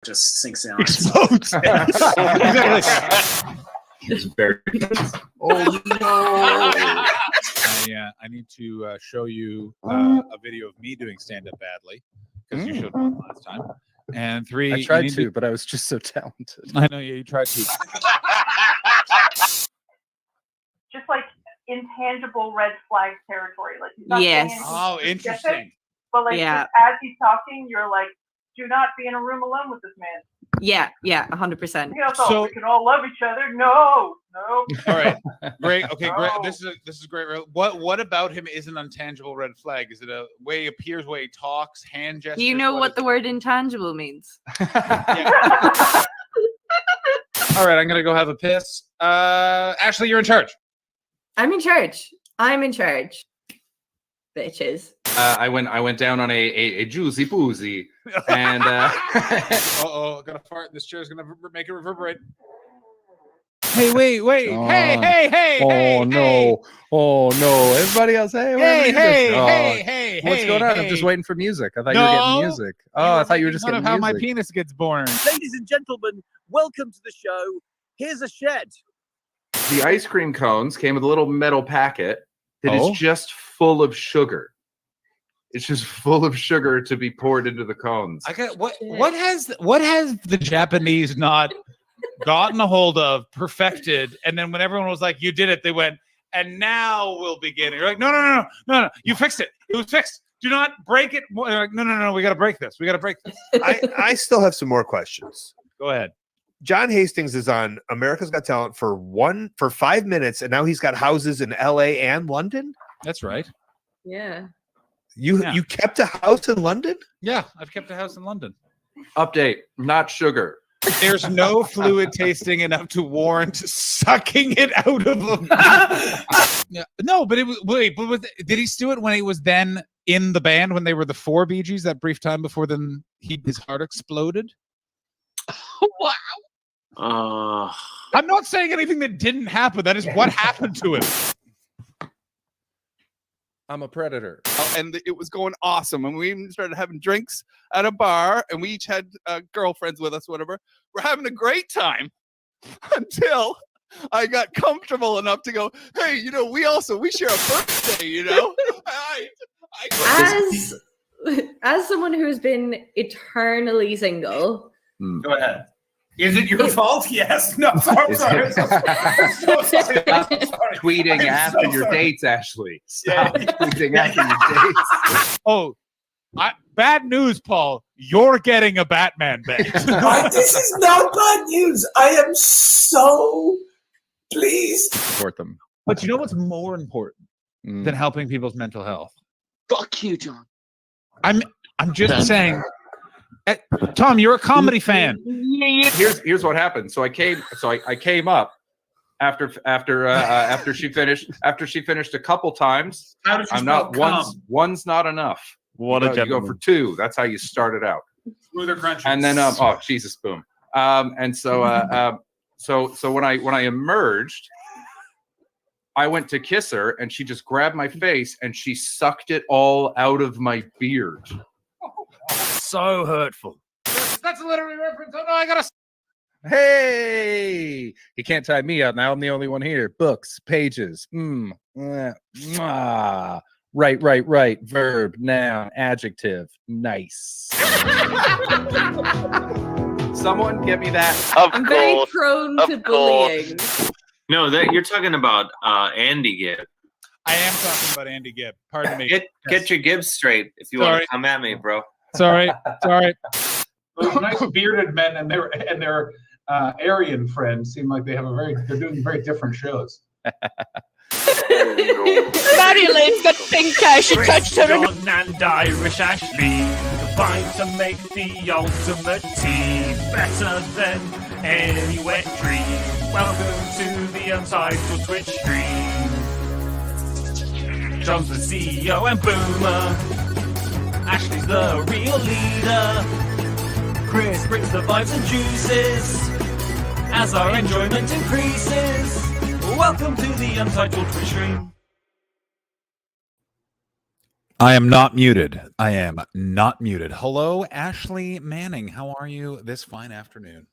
just sinks in. Explodes. Oh no! I need to show you a video of me doing stand-up badly because you showed one last time. And 3, I tried to, but I was just so talented. I know, yeah, you tried to. Just like intangible red flag territory. Like he's not saying anything Oh, specific, interesting. But like just as he's talking, you're like, do not be in a room alone with this man. Yeah, 100%. You know, so we can all love each other. No. All right, great. Okay, great. This is great. What about him is an intangible red flag? Is it a way he appears, way he talks, hand gestures? Do you know what the word intangible means? All right, I'm gonna go have a piss. Ashley, you're in charge. I'm in charge. Bitches. I went down on a juicy boozy, and gonna fart. This chair's gonna make it reverberate. Hey, wait! Hey! Oh no! Everybody else, Hey! What's going on? I'm just waiting for music. I thought you were getting music. Oh, I thought you were just getting how music. my penis gets born. Ladies and gentlemen, welcome to the show. Here's a shed. The ice cream cones came with a little metal packet that is just full of sugar. It's just full of sugar to be poured into the cones. I got what has the Japanese not gotten a hold of, perfected, and then when everyone was like, "You did it," they went, "And now we'll begin." And you're like, "No, you fixed it. It was fixed. Do not break it." You're like, no, we got to break this. I still have some more questions. Go ahead. John Hastings is on America's Got Talent for 5 minutes, and now he's got houses in LA and London. That's right. Yeah. You kept a house in London? Yeah, I've kept a house in London. Update: not sugar. There's no fluid tasting enough to warrant sucking it out of him. Yeah. No, but it was. Did he do it when he was then in the band when they were the 4 Bee Gees that brief time before then his heart exploded? Wow. I'm not saying anything that didn't happen. That is what happened to him. I'm a predator. And it was going awesome. And we even started having drinks at a bar, and we each had girlfriends with us, whatever. We're having a great time until I got comfortable enough to go, hey, we share a birthday, As someone who's been eternally single. Go ahead. Is it your fault? Yes. No. I'm sorry. Tweeting after your dates, Ashley. Stop tweeting after your dates. Oh, bad news, Paul. You're getting a Batman bed. This is not bad news. I am so pleased. Support them. But you know what's more important than helping people's mental health? Fuck you, John. I'm just saying. Tom, you're a comedy fan. Here's what happened. So I came up after she finished a couple times. How did you I'm not one's not enough. What a gentleman. You go for 2. That's how you start it out. Smoother crunches. And then Jesus, boom. And so so when I emerged, I went to kiss her, and she just grabbed my face and she sucked it all out of my beard. So hurtful. That's a literary reference. Oh no, I gotta. Hey, he can't tie me up now. I'm the only one here. Books, pages. Right. Verb, noun, adjective. Nice. Someone get me that. I'm very prone to bullying. No, you're talking about Andy Gibb. I am talking about Andy Gibb. Pardon me. Get your Gibbs straight if you want to come at me, bro. Sorry. Those nice bearded men and their Aryan friends seem like they're doing very different shows. Marilyn got pink eye. She touched her. John and Irish Ashley combined to make the ultimate team, better than any wet dream. Welcome to the Untitled Twitch stream. John's the CEO and Boomer. Ashley's the real leader. Chris brings the vibes and juices as our enjoyment increases. Welcome to the Untitled Twitch stream. I am not muted. I am not muted. Hello, Ashley Manning. How are you this fine afternoon?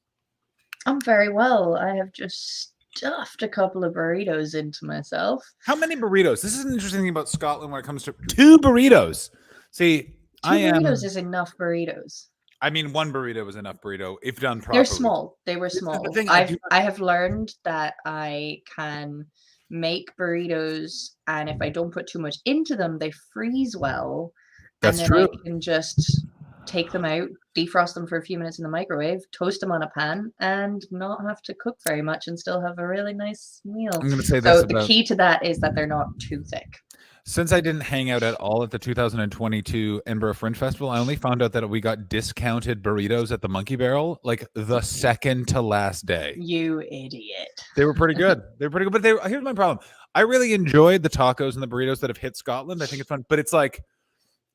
I'm very well. I have just stuffed a couple of burritos into myself. How many burritos? This is an interesting thing about Scotland when it comes to 2 burritos. See, Two burritos is enough burritos. I mean, 1 burrito is enough burrito if done properly. They're small. They were This is the small. thing, I have learned that I can make burritos, and if I don't put too much into them, they freeze well. That's and then true. I can just take them out, defrost them for a few minutes in the microwave, toast them on a pan, and not have to cook very much and still have a really nice meal. I'm going to say this So about... the key to that is that they're not too thick. Since I didn't hang out at all at the 2022 Edinburgh Fringe Festival, I only found out that we got discounted burritos at the Monkey Barrel like the second to last day. You idiot. They were pretty good. They were pretty good. But here's my problem. I really enjoyed the tacos and the burritos that have hit Scotland. I think it's fun. But it's like,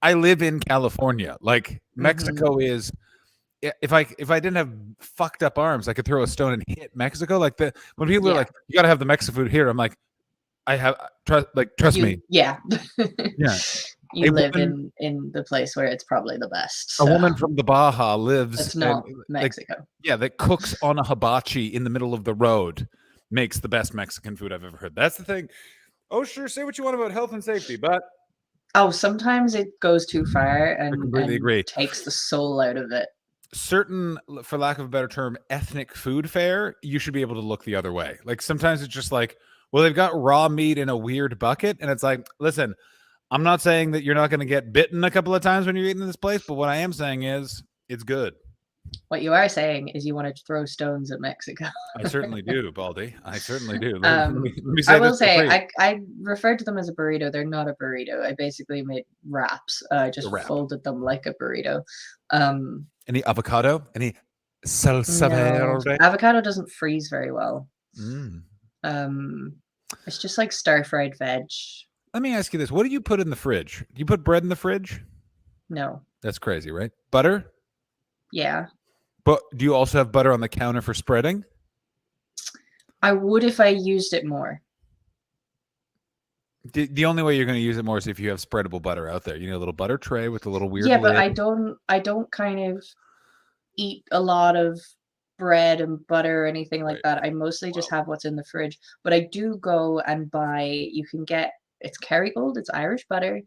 I live in California. Like, Mexico is... If I didn't have fucked up arms, I could throw a stone and hit Mexico. Like, when people are like, you got to have the Mexican food here, I'm like, trust me. Yeah. Yeah. You live in the place where it's probably the best. A woman from the Baja lives. It's not Mexico. That cooks on a hibachi in the middle of the road, makes the best Mexican food I've ever heard. That's the thing. Oh, sure. Say what you want about health and safety, but sometimes it goes too far and, completely agree. Takes the soul out of it. Certain, for lack of a better term, ethnic food fare, you should be able to look the other way. Like, sometimes it's just like, well, they've got raw meat in a weird bucket, and it's like, listen, I'm not saying that you're not going to get bitten a couple of times when you're eating this place, but what I am saying is it's good. What you are saying is you want to throw stones at Mexico. I certainly do, Baldy. I certainly do. I will say, I referred to them as a burrito. They're not a burrito. I basically made wraps. I just folded them like a burrito. Any avocado? Any salsa verde? Avocado doesn't freeze very well. Mm. It's just like stir-fried veg. Let me ask you this. What do you put in the fridge? Do you put bread in the fridge? No. That's crazy, right? Butter? Yeah. But do you also have butter on the counter for spreading? I would if I used it more. The only way you're going to use it more is if you have spreadable butter out there. You need a little butter tray with a little weird Yeah, but lid. I don't kind of eat a lot of bread and butter or anything like that. I mostly just have what's in the fridge. But I do go and buy, you can get, it's Kerrygold, it's Irish butter,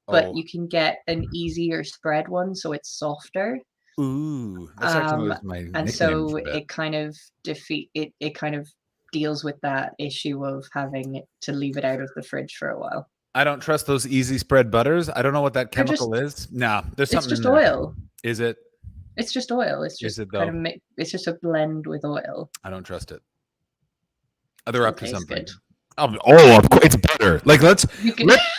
but you can get an easier spread one, so it's softer. Ooh, that's actually my and so it kind of it kind of deals with that issue of having to leave it out of the fridge for a while. I don't trust those easy spread butters. I don't know what that chemical is. Nah, there's something. It's just oil. Is it? It's just oil. It's just kind of it's just a blend with oil. I don't trust it. They're up to something. Oh, of course, it's butter. Like let's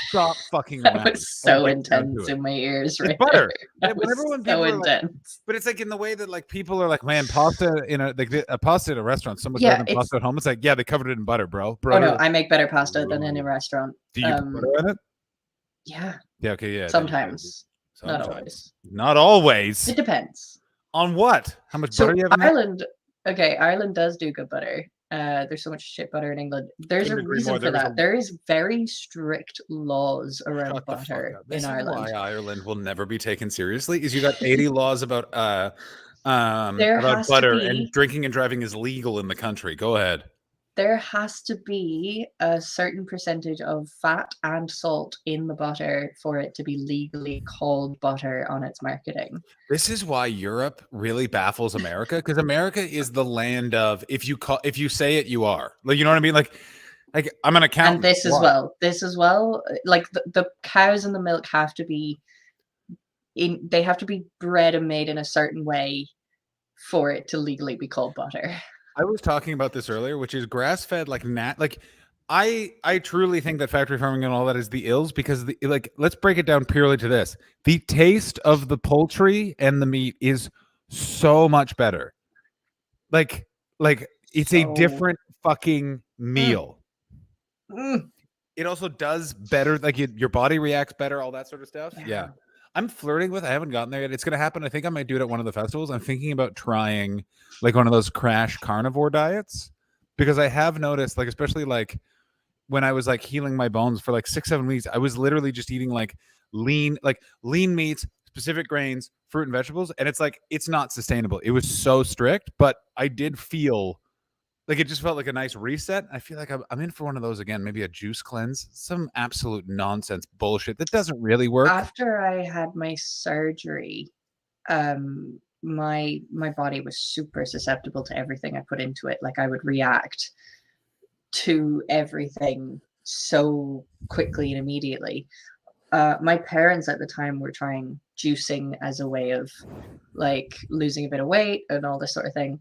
stop fucking around. That was so intense in my ears. Right, it's butter. That was so intense. But it's like in the way that like people are like, man, pasta in a pasta at a restaurant, so much better than pasta at home. It's like, yeah, they covered it in butter, bro. Oh no, I make better pasta than in a restaurant. Do you put butter in it? Yeah. Yeah. Okay. Yeah. Sometimes. Not always. Not always. It depends. On what? How much butter you have in Ireland? Okay, Ireland does do good butter. There's so much shit butter in England. There's a reason for that. There is very strict laws around butter in Ireland. Why Ireland will never be taken seriously is you got 80 laws about butter and drinking and driving is legal in the country. Go ahead. There has to be a certain percentage of fat and salt in the butter for it to be legally called butter on its marketing. This is why Europe really baffles America, because America is the land of if you say it, you are. Like, you know what I mean? Like I'm an accountant. And this as well. Like the cows and the milk have to be they have to be bred and made in a certain way for it to legally be called butter. I was talking about this earlier, which is grass-fed, I truly think that factory farming and all that is the ills because let's break it down purely to this. The taste of the poultry and the meat is so much better. Like it's a different fucking meal. It also does better, like your body reacts better, all that sort of stuff. Yeah. I'm flirting with. I haven't gotten there yet. It's going to happen. I think I might do it at one of the festivals. I'm thinking about trying like one of those crash carnivore diets because I have noticed, like, especially like when I was like healing my bones for like 6-7 weeks, I was literally just eating like lean meats, specific grains, fruit and vegetables, and it's like it's not sustainable. It was so strict, but I did feel like it just felt like a nice reset. I feel like I'm in for one of those again, maybe a juice cleanse, some absolute nonsense bullshit that doesn't really work. After I had my surgery, my body was super susceptible to everything I put into it. Like I would react to everything so quickly and immediately. My parents at the time were trying juicing as a way of like losing a bit of weight and all this sort of thing.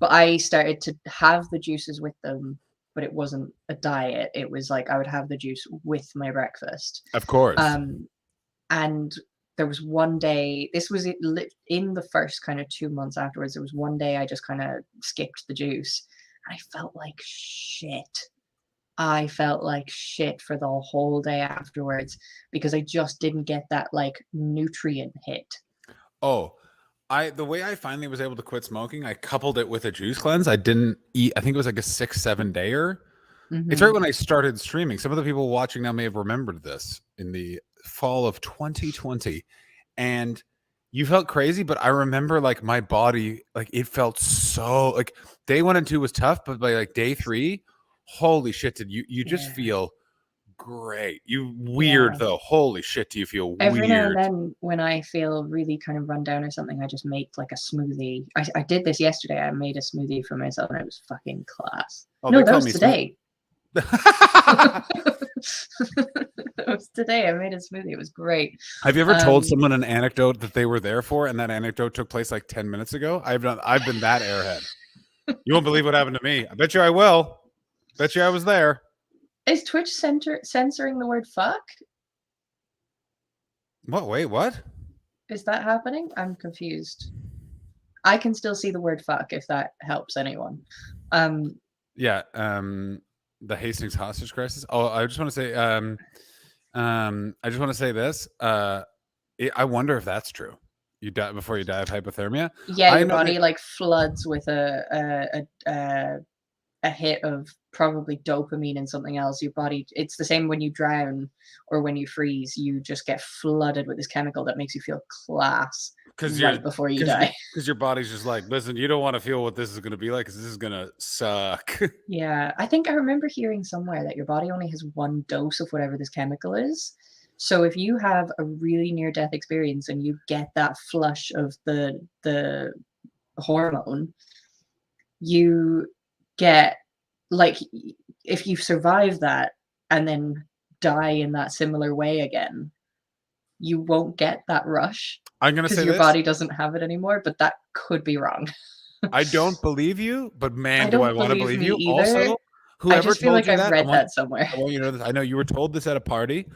But I started to have the juices with them, but it wasn't a diet. It was like I would have the juice with my breakfast. Of course. And there was one day, this was in the first kind of 2 months afterwards, there was one day I just kind of skipped the juice and I felt like shit. I felt like shit for the whole day afterwards because I just didn't get that like nutrient hit. Oh, the way I finally was able to quit smoking, I coupled it with a juice cleanse. I didn't eat, I think it was like a 6-7 dayer. It's right when I started streaming. Some of the people watching now may have remembered this in the fall of 2020. And you felt crazy, but I remember like my body, like it felt so like day 1 and 2 was tough, but by like day 3, holy shit, did you just feel great. You weird though. Holy shit, do you feel Every weird? now and then when I feel really kind of run down or something, I just make like a smoothie. I did this yesterday. I made a smoothie for myself and it was fucking class. Oh, no, they that call was me today. That was today. I made a smoothie. It was great. Have you ever told someone an anecdote that they were there for and that anecdote took place like 10 minutes ago? I've been that airhead. You won't believe what happened to me. I bet you I will. Bet you I was there. Is Twitch censoring the word fuck? What? Wait, what? Is that happening? I'm confused. I can still see the word fuck if that helps anyone. Yeah, the Hastings hostage crisis. Oh, I just want to say I just want to say this. I wonder if that's true. You die before you die of hypothermia? Yeah, your body like floods with a hit of probably dopamine and something else. Your body, it's the same when you drown or when you freeze, you just get flooded with this chemical that makes you feel class right before you die. Because your body's just like, listen, you don't want to feel what this is going to be like because this is going to suck. Yeah, I think I remember hearing somewhere that your body only has 1 dose of whatever this chemical is. So if you have a really near-death experience and you get that flush of the hormone, you get like, if you survive that and then die in that similar way again, you won't get that rush. I'm gonna say your this. body doesn't have it anymore, but that could be wrong. I don't believe you, but man, do I want to believe you. Either. Also, whoever I just feel told like you I've read that somewhere. I want you to know this. I know you were told this at a party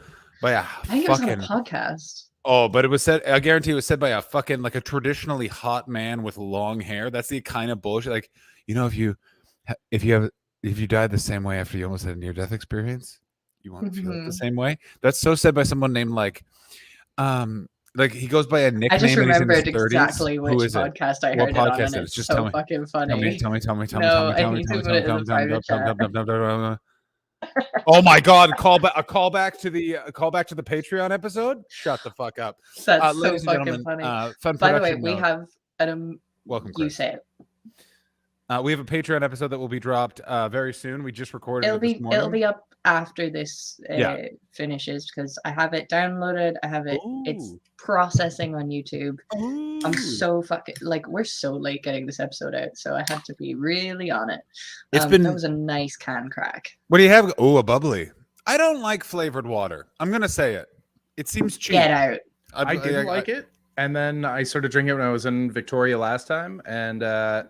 by a I think it was on a podcast. Oh, but it was said. I guarantee it was said by a fucking like a traditionally hot man with long hair. That's the kind of bullshit. Like, you know, if you died the same way after you almost had a near-death experience, you want to feel it the same way. That's so said by someone named like he goes by a nickname. I just remembered in his 30s. exactly which podcast I heard it on, and it's just so fucking funny. Tell me. No, Oh my God! A callback to the Patreon episode. Shut the fuck up. That's so ladies and fucking gentlemen, funny. By the way, we have an welcome. You Chris. say it. We have a Patreon episode that will be dropped very soon. We just recorded it this morning. It'll be up after this finishes because I have it downloaded. I have it. Ooh. It's processing on YouTube. Ooh. I'm so fucking we're so late getting this episode out, so I had to be really on it. That was a nice can crack. What do you have? Oh, a bubbly. I don't like flavored water. I'm gonna say it. It seems cheap. Get out. I didn't like it. And then I started drinking it when I was in Victoria last time, and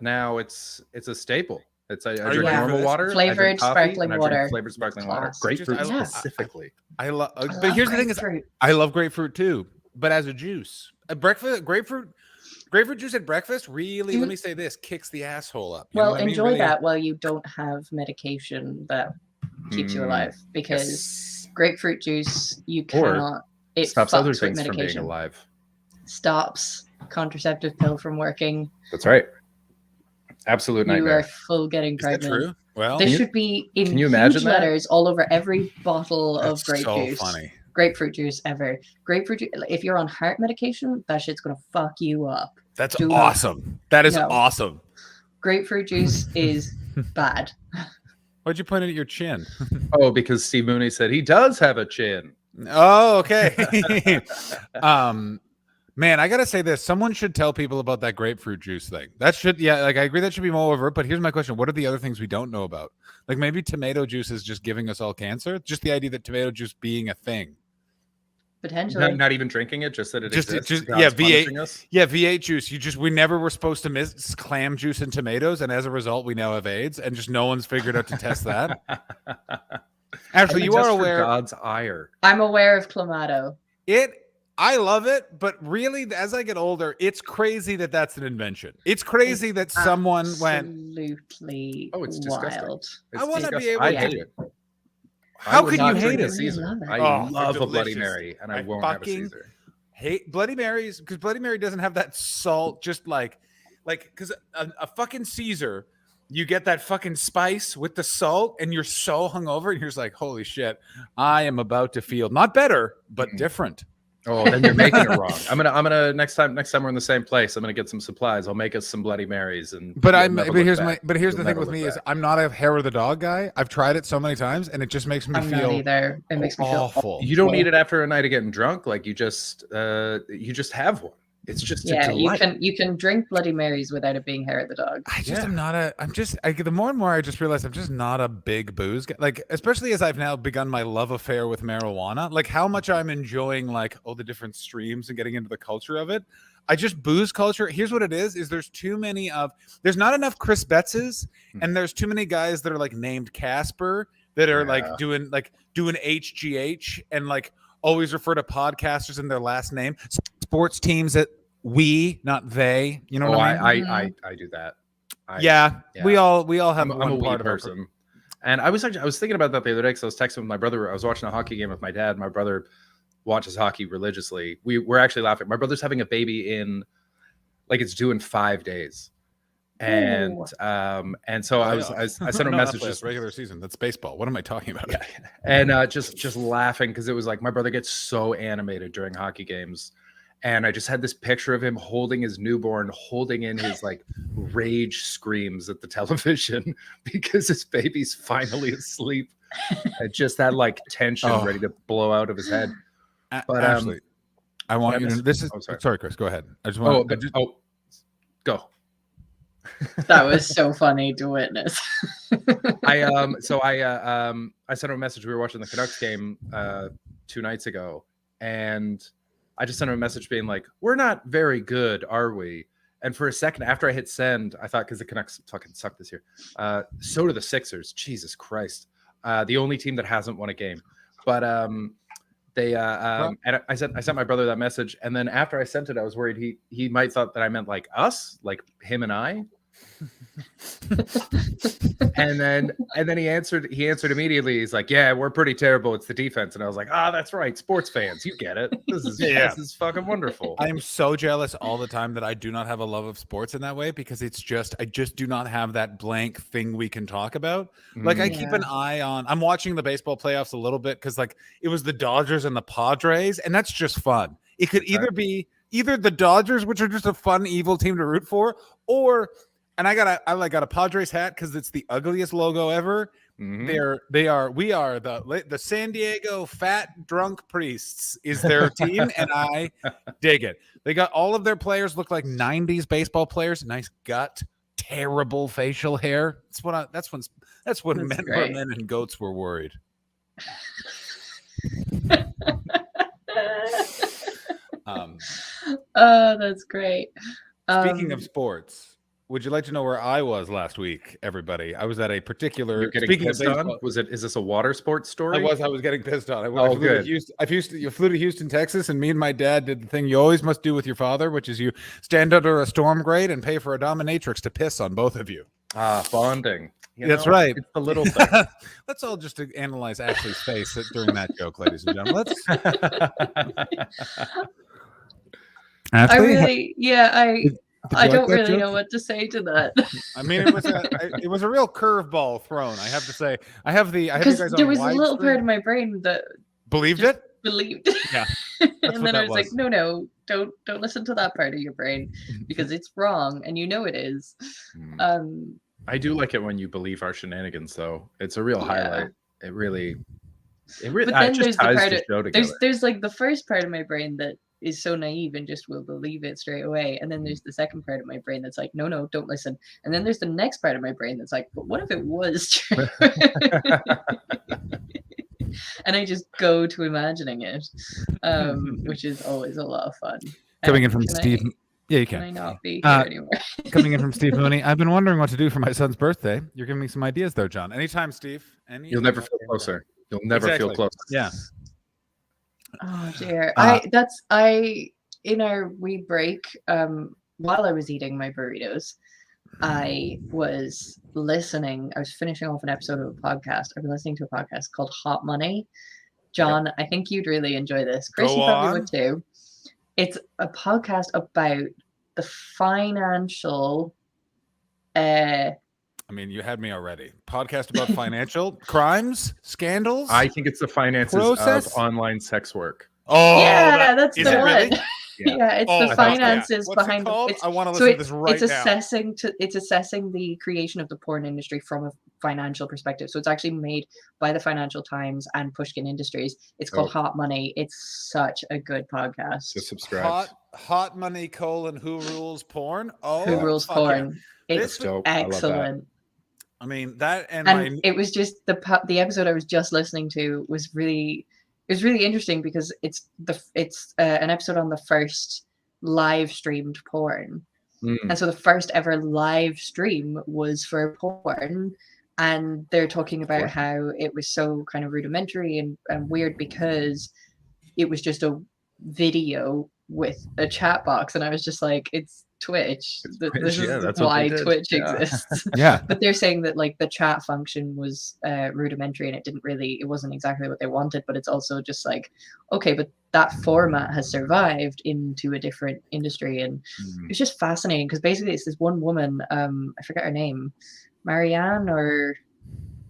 now it's a staple. I drink normal water, flavored sparkling water, flavored sparkling water, grapefruit specifically. I love, but here's the thing: is I love grapefruit too, but as a juice, grapefruit juice at breakfast really. Let me say this: kicks the asshole up. Well, enjoy that while you don't have medication that keeps you alive, because grapefruit juice you cannot. It stops other things medication. from being alive. Stops contraceptive pill from working. That's right. Absolute nightmare. You are full getting pregnant. Is that true? Well, this should be in can you imagine huge letters all over every bottle of That's grape so juice. funny. grapefruit juice ever. Grapefruit juice, if you're on heart medication, that shit's gonna fuck you up. That's Do not- awesome. That is No. awesome. Grapefruit juice is bad. Why'd you point it at your chin? Oh, because Steve Mooney said he does have a chin. Oh, okay. Man, I gotta say this. Someone should tell people about that grapefruit juice thing. That should, I agree that should be more overt, but here's my question. What are the other things we don't know about? Like maybe tomato juice is just giving us all cancer. Just the idea that tomato juice being a thing. Potentially. Not even drinking it, just that it exists. V8. Yeah, V8 juice. We never were supposed to mix clam juice and tomatoes, and as a result, we now have AIDS, and just no one's figured out to test that. Actually, you are aware. God's ire. I'm aware of Clamato. I love it, but really, as I get older, it's crazy that that's an invention. It's crazy that someone went. Absolutely. Oh, it's wild. I want to be able. I hate it. How can you hate it? Caesar. I love love a Bloody Mary, and I won't have a Caesar. Hate Bloody Marys because Bloody Mary doesn't have that salt. Just like because a fucking Caesar, you get that fucking spice with the salt, and you're so hungover, and you're just like, holy shit, I am about to feel not better but different. Oh, then you're making it wrong. I'm gonna next time we're in the same place, I'm gonna get some supplies. I'll make us some Bloody Marys and. But here's the thing with me is I'm not a hair of the dog guy. I've tried it so many times and it just makes me feel. Not either. It makes me feel awful. You don't need it after a night of getting drunk. Like you just have one. It's just a delight. you can drink Bloody Marys without it being hair of the dog. The more and more I just realize I'm just not a big booze guy. Like especially as I've now begun my love affair with marijuana, like how much I'm enjoying like all the different streams and getting into the culture of it. I just booze culture. Here's what it is there's not enough Chris Bettses and there's too many guys that are like named Casper that are like doing HGH and like always refer to podcasters in their last name. Sports teams that we, not they. You know what I mean? I do that. We all have I'm a weed person. And I was thinking about that the other day because I was texting with my brother. I was watching a hockey game with my dad. My brother watches hockey religiously. We're actually laughing. My brother's having a baby it's due in 5 days. And so I sent him a message. Just regular season. That's baseball. What am I talking about? Yeah. And just laughing because it was like my brother gets so animated during hockey games. And I just had this picture of him holding his newborn, holding in his like rage screams at the television because his baby's finally asleep. And just that like tension ready to blow out of his head. But Ashley, I want you to. This is sorry, Chris. Go ahead. I just want. Go. That was so funny to witness. I sent him a message. We were watching the Canucks game 2 nights ago, and I just sent him a message being like, "We're not very good, are we?" And for a second after I hit send, I thought because the Canucks fucking suck this year. So do the Sixers. Jesus Christ, the only team that hasn't won a game. But and I sent my brother that message, and then after I sent it, I was worried he might thought that I meant like us, like him and I. and then he answered immediately. He's like, "Yeah, we're pretty terrible. It's the defense." And I was like, that's right. Sports fans, you get it. This is fucking wonderful. I am so jealous all the time that I do not have a love of sports in that way because I just do not have that blank thing we can talk about. Like I keep an eye on. I'm watching the baseball playoffs a little bit because like it was the Dodgers and the Padres, and that's just fun. It could either be the Dodgers, which are just a fun evil team to root for, or. And I got a Padres hat because it's the ugliest logo ever. Mm-hmm. We are the San Diego Fat Drunk Priests is their team, and I dig it. They got all of their players look like 90s baseball players. Nice gut, terrible facial hair. That's when men and goats were worried. Oh, that's great. Speaking of sports. Would you like to know where I was last week, everybody? I was at a particular. You're getting pissed on? Is this a water sports story? I was getting pissed on. I flew to Houston, Texas, and me and my dad did the thing you always must do with your father, which is you stand under a storm grate and pay for a dominatrix to piss on both of you. Bonding. That's right. It's the little thing. Let's all just analyze Ashley's face during that joke, ladies and gentlemen. Ashley, I don't really know what to say to that. I mean, it was a real curveball thrown. I have to say, I have you guys on there was a little screen. part of my brain that believed it. believed it. Yeah. And then I was like, no, don't listen to that part of your brain because it's wrong and you know it is. I do like it when you believe our shenanigans, though. It's a real highlight. It really But then just there's the ties part the of, show together. there's like the first part of my brain that is so naive and just will believe it straight away. And then there's the second part of my brain that's like, no, don't listen. And then there's the next part of my brain that's like, but what if it was true? And I just go to imagining it, which is always a lot of fun. Coming in from Steve. Yeah, you can. Can I not be here anymore? Coming in from Steve Mooney. I've been wondering what to do for my son's birthday. You're giving me some ideas there, John. Anytime, Steve. You'll never feel closer. You'll never feel closer. Yeah. Oh dear. In our wee break, while I was eating my burritos, I was finishing off an episode of a podcast. I've been listening to a podcast called Hot Money. John, I think you'd really enjoy this. Chris, you probably would too. It's a podcast about the financial I mean, you had me already. Podcast about financial crimes, scandals. I think it's the finances of online sex work. Oh, yeah, that's the one. Really? Yeah, it's the finances behind. I want to listen to this right now. It's assessing the creation of the porn industry from a financial perspective. So it's actually made by the Financial Times and Pushkin Industries. It's called Hot Money. It's such a good podcast. Just subscribe. Hot Money : Who Rules Porn? Oh, Who Rules Porn? Yeah. It's excellent. I mean that, and it was just the episode I was just listening to was really. It was really interesting because it's an episode on the first live streamed porn. And so the first ever live stream was for porn, and they're talking about how it was so kind of rudimentary and weird because it was just a video with a chat box, and I was just like, it's Twitch. This is why Twitch exists. Yeah. But they're saying that like the chat function was rudimentary and it wasn't exactly what they wanted, but it's also just like, okay, but that format has survived into a different industry. And it's just fascinating because basically it's this one woman, I forget her name, Marianne or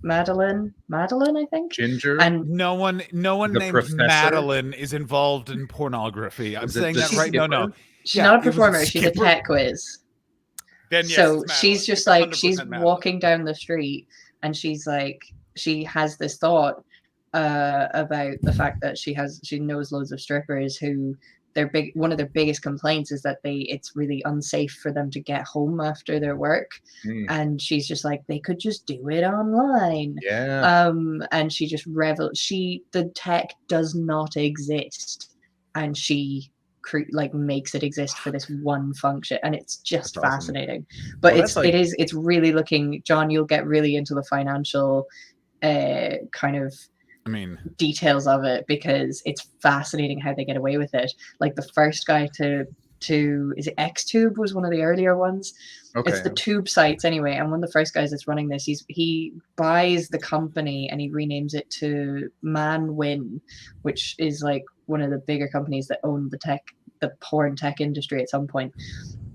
Madeline, I think. Ginger. And no one named Madeline is involved in pornography. I'm saying that right now. No. She's not a performer. She's a tech quiz. Then yes, so she's just like, she's walking down the street and she's like, she has this thought about the fact that she knows loads of strippers who one of their biggest complaints is that it's really unsafe for them to get home after their work. And she's just like, they could just do it online. Yeah. And she just the tech does not exist, and she makes it exist for this one function, and it's just fascinating. But it's really looking, John, you'll get really into the financial kind of details of it because it's fascinating how they get away with it. Like the first guy to is it Xtube was one of the earlier ones. It's the tube sites anyway, and one of the first guys that's running this, he buys the company and he renames it to ManWin, which is like one of the bigger companies that own the porn tech industry at some point.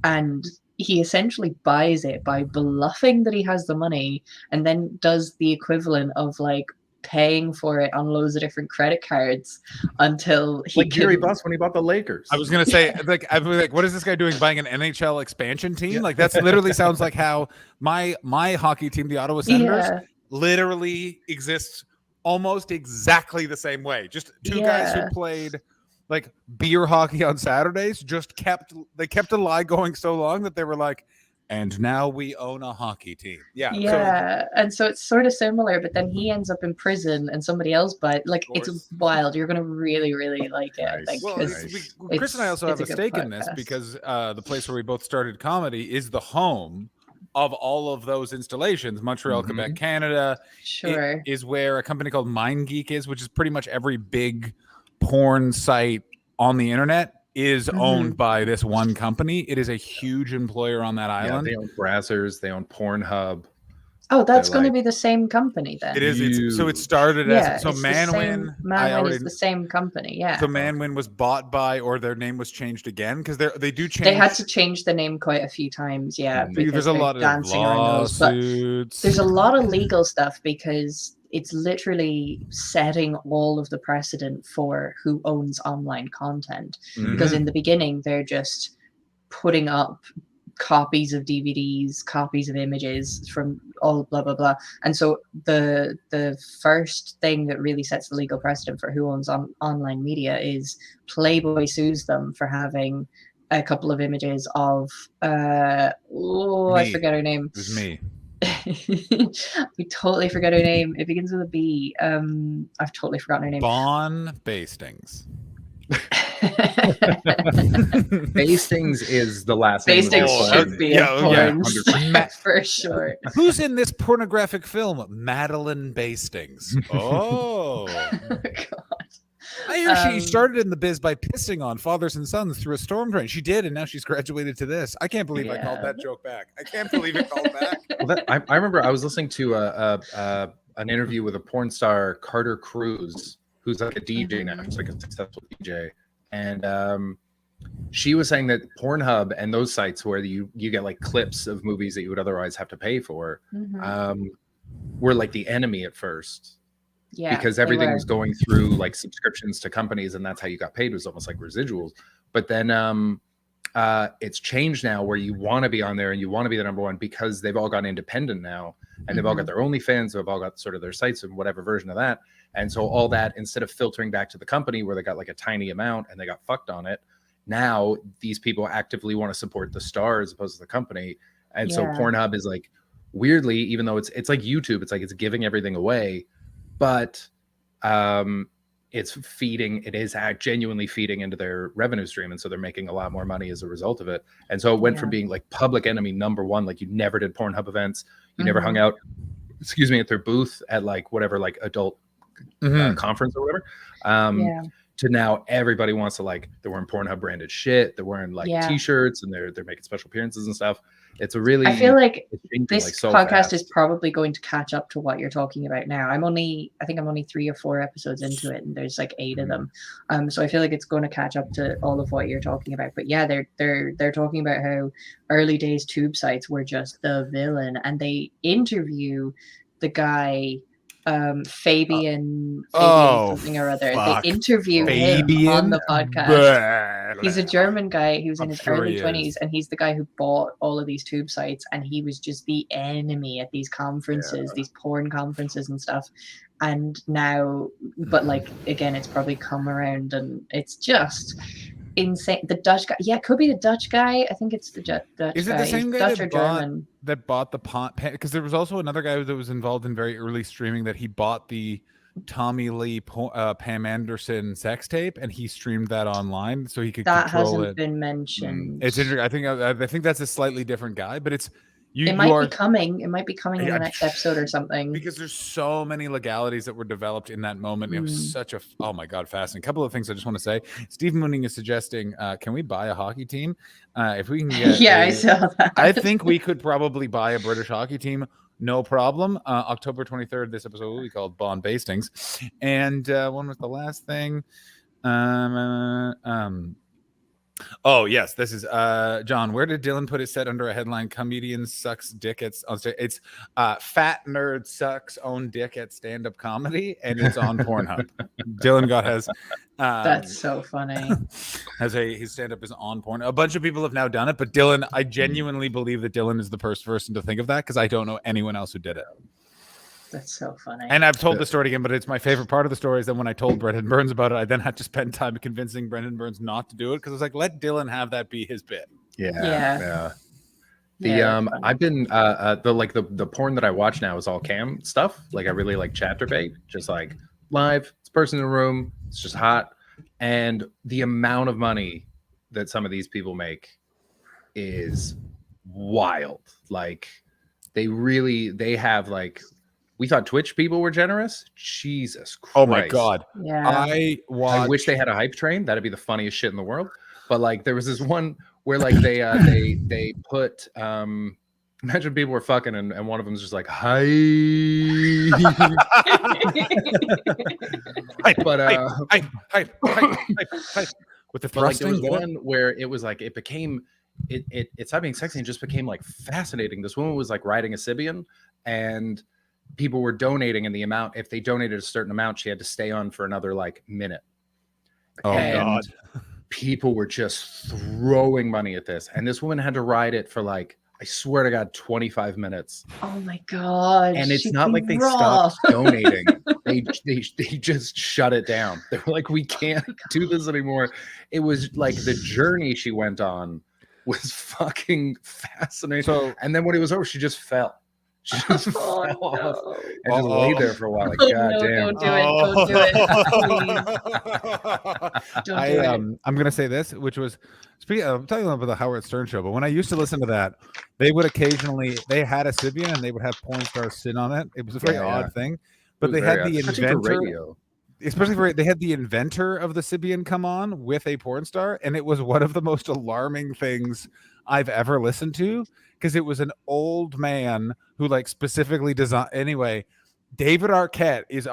And he essentially buys it by bluffing that he has the money and then does the equivalent of like paying for it on loads of different credit cards until he like Jerry Buss when he bought the Lakers. I was gonna say, I'd be like, what is this guy doing buying an NHL expansion team? Like that's literally sounds like how my hockey team, the Ottawa Senators, literally exists almost exactly the same way. Just two guys who played like beer hockey on Saturdays, kept a lie going so long that they were like, and now we own a hockey team. And so it's sort of similar, but then he ends up in prison and somebody else, but like it's wild. You're gonna really, really like it. I think. Well, Chris and I also have a stake in this because the place where we both started comedy is the home of all of those installations. Montreal, Quebec, Canada. Sure. Is where a company called MindGeek is, which is pretty much every big porn site on the internet is owned by this one company. It is a huge employer on that island. They own Brazzers, they own Pornhub. Oh, that's going to be the same company then. It is. So it started as ManWin. ManWin is the same company. Yeah. So ManWin was bought by, or their name was changed again because they do change. They had to change the name quite a few times. Yeah. There's a lot of lawsuits. There's a lot of legal stuff because it's literally setting all of the precedent for who owns online content. Because in the beginning, they're just putting up copies of DVDs, copies of images from all blah blah blah. And so the first thing that really sets the legal precedent for who owns online media is Playboy sues them for having a couple of images of I forget her name. It was me. We totally forgot her name. It begins with a B. I've totally forgotten her name. Bon Bastings. Bastings is the last name. Bastings should be a porn yeah. for sure. Who's in this pornographic film? Madeline Bastings. Oh. God. I hear she started in the biz by pissing on fathers and sons through a storm drain. She did, and now she's graduated to this. I can't believe I called that joke back. I can't believe it called back. Well, I remember I was listening to an interview with a porn star, Carter Cruz, who's like a DJ now. He's like a successful DJ. And she was saying that Pornhub and those sites where you get like clips of movies that you would otherwise have to pay for were like the enemy at first. Yeah, because everything was going through like subscriptions to companies, and that's how you got paid. It was almost like residuals. But then it's changed now where you want to be on there and you want to be the number one because they've all gone independent now, and they've all got their OnlyFans, they've all got sort of their sites and whatever version of that. And so all that, instead of filtering back to the company where they got like a tiny amount and they got fucked on it, now these people actively want to support the star as opposed to the company. And so Pornhub is like, weirdly, even though it's like YouTube, it's like it's giving everything away, but it's genuinely feeding into their revenue stream. And so they're making a lot more money as a result of it. And so it went from being like public enemy number one, like you never did Pornhub events, you never hung out, at their booth at like whatever, like adult conference or whatever, to now everybody wants to, like, they're wearing Pornhub branded shit, they're wearing like t-shirts, and they're making special appearances and stuff. It's a really, I feel like this like so podcast fast. is probably going to catch up to what you're talking about now. I think I'm only 3 or 4 episodes into it, and there's like 8 of them. So I feel like it's going to catch up to all of what you're talking about. But yeah, they're talking about how early days tube sites were just the villain, and they interview the guy Fabian something or other. Fuck. They interview him on the podcast. He's a German guy. He was in his early 20s, and he's the guy who bought all of these tube sites, and he was just the enemy at these conferences, these porn conferences and stuff. And now, but like, again, it's probably come around, and it's just insane. The Dutch guy, it could be the Dutch guy. I think it's the Dutch guy. Is it the same guy Dutch or German that bought the because there was also another guy that was involved in very early streaming that he bought the Tommy Lee Pam Anderson sex tape, and he streamed that online so he could control it. Been mentioned. It's interesting. I think that's a slightly different guy, but it's it might be coming in the next episode or something, because there's so many legalities that were developed in that moment. It was such a oh my god, fascinating. A couple of things I just want to say. Steve Mooning is suggesting, can we buy a hockey team? If we can get I saw that. I think we could probably buy a British hockey team, no problem. October 23rd, this episode will be called Bon Bastings. And when was the last thing? Oh yes, this is John. Where did Dylan put his set under a headline? Comedian sucks dick at on stage. It's fat nerd sucks own dick at stand-up comedy, and it's on Pornhub. Dylan has that's so funny. His stand-up is on porn. A bunch of people have now done it, but Dylan, I genuinely believe that Dylan is the first person to think of that, because I don't know anyone else who did it. That's so funny. And I've told the story again, but it's my favorite part of the story is that when I told Brendan Burns about it, I then had to spend time convincing Brendan Burns not to do it, because I was like, let Dylan have that be his bit. Yeah. I've been the porn that I watch now is all cam stuff. Like, I really like Chatterbait, just like live, it's a person in a room, it's just hot. And the amount of money that some of these people make is wild. Like, they have like, we thought Twitch people were generous. Jesus Christ. Oh my God. Yeah. I wish they had a hype train. That'd be the funniest shit in the world. But like, there was this one where like they put imagine people were fucking and one of them's just like, hi. But hi. With the like, there was thrusting one where it was like, it stopped being sexy and just became like fascinating. This woman was like riding a Sibian, and people were donating, and the amount, if they donated a certain amount, she had to stay on for another like minute. Oh God. People were just throwing money at this, and this woman had to ride it for like, I swear to God, 25 minutes. Oh my God. And it's she'd not be like they raw. stopped donating. they just shut it down. They were like, we can't do this anymore. It was like the journey she went on was fucking fascinating. So, and then when it was over, she just fell. She just fell off and just Uh-oh. lay there for a while. Like, Oh, God no, damn. don't do it. Don't do it. Please. Don't do it. I'm gonna say this, which was I'm talking about the Howard Stern show, but when I used to listen to that, they would occasionally had a Sibian and they would have porn stars sit on it. It was a very odd thing, but they had the inventor. Especially they had the inventor of the Sibian come on with a porn star, and it was one of the most alarming things I've ever listened to, because it was an old man who like specifically designed. Anyway, David Arquette is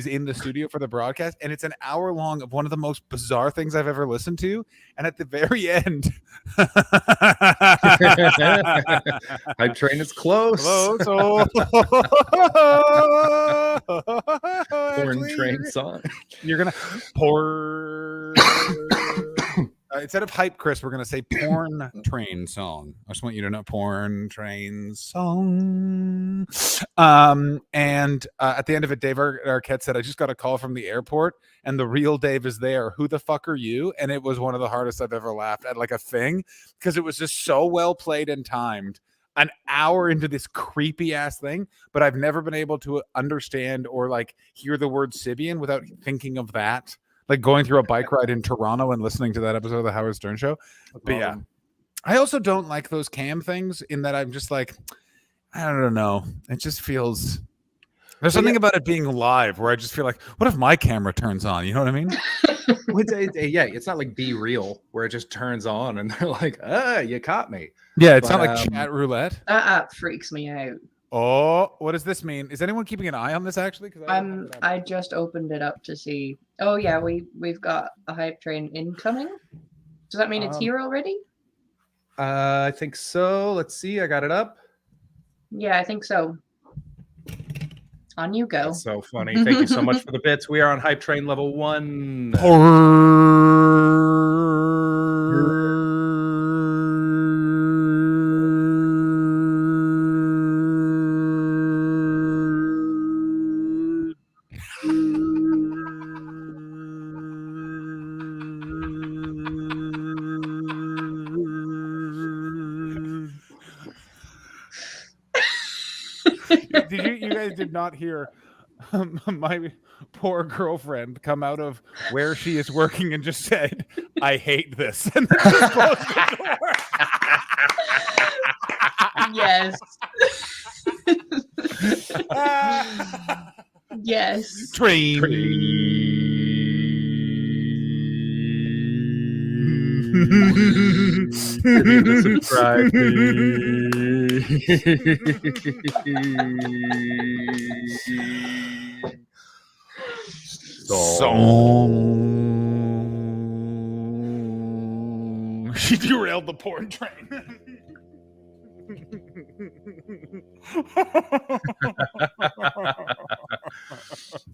in the studio for the broadcast, and it's an hour long of one of the most bizarre things I've ever listened to. And at the very end, Hype train is close. Porn train song. You're gonna pour. Instead of hype, Chris, we're gonna say porn train song. I just want you to know porn train song. And at the end of it, Dave Arquette said, "I just got a call from the airport, and the real Dave is there. Who the fuck are you?" And it was one of the hardest I've ever laughed at, like a thing, because it was just so well played and timed. An hour into this creepy ass thing, but I've never been able to understand or like hear the word Sibian without thinking of that. Like going through a bike ride in Toronto and listening to that episode of the Howard Stern show. But yeah, I also don't like those cam things in that I'm just like, I don't know. It just feels, there's something about it being live where I just feel like, what if my camera turns on? You know what I mean? Yeah, it's not like Be Real where it just turns on and they're like, you caught me. Yeah, it's not like chat roulette. That app freaks me out. Oh, what does this mean? Is anyone keeping an eye on this actually? I just opened it up to see. Oh yeah, we've got a hype train incoming. Does that mean it's here already? I think so. Let's see. I got it up. Yeah, I think so. On you go. That's so funny. Thank you so much for the bits. We are on hype train level 1. You guys did not hear my poor girlfriend come out of where she is working and just said, "I hate this," and then just closed the door. Yes. Yes. Subscribe, Song. She derailed the porn train.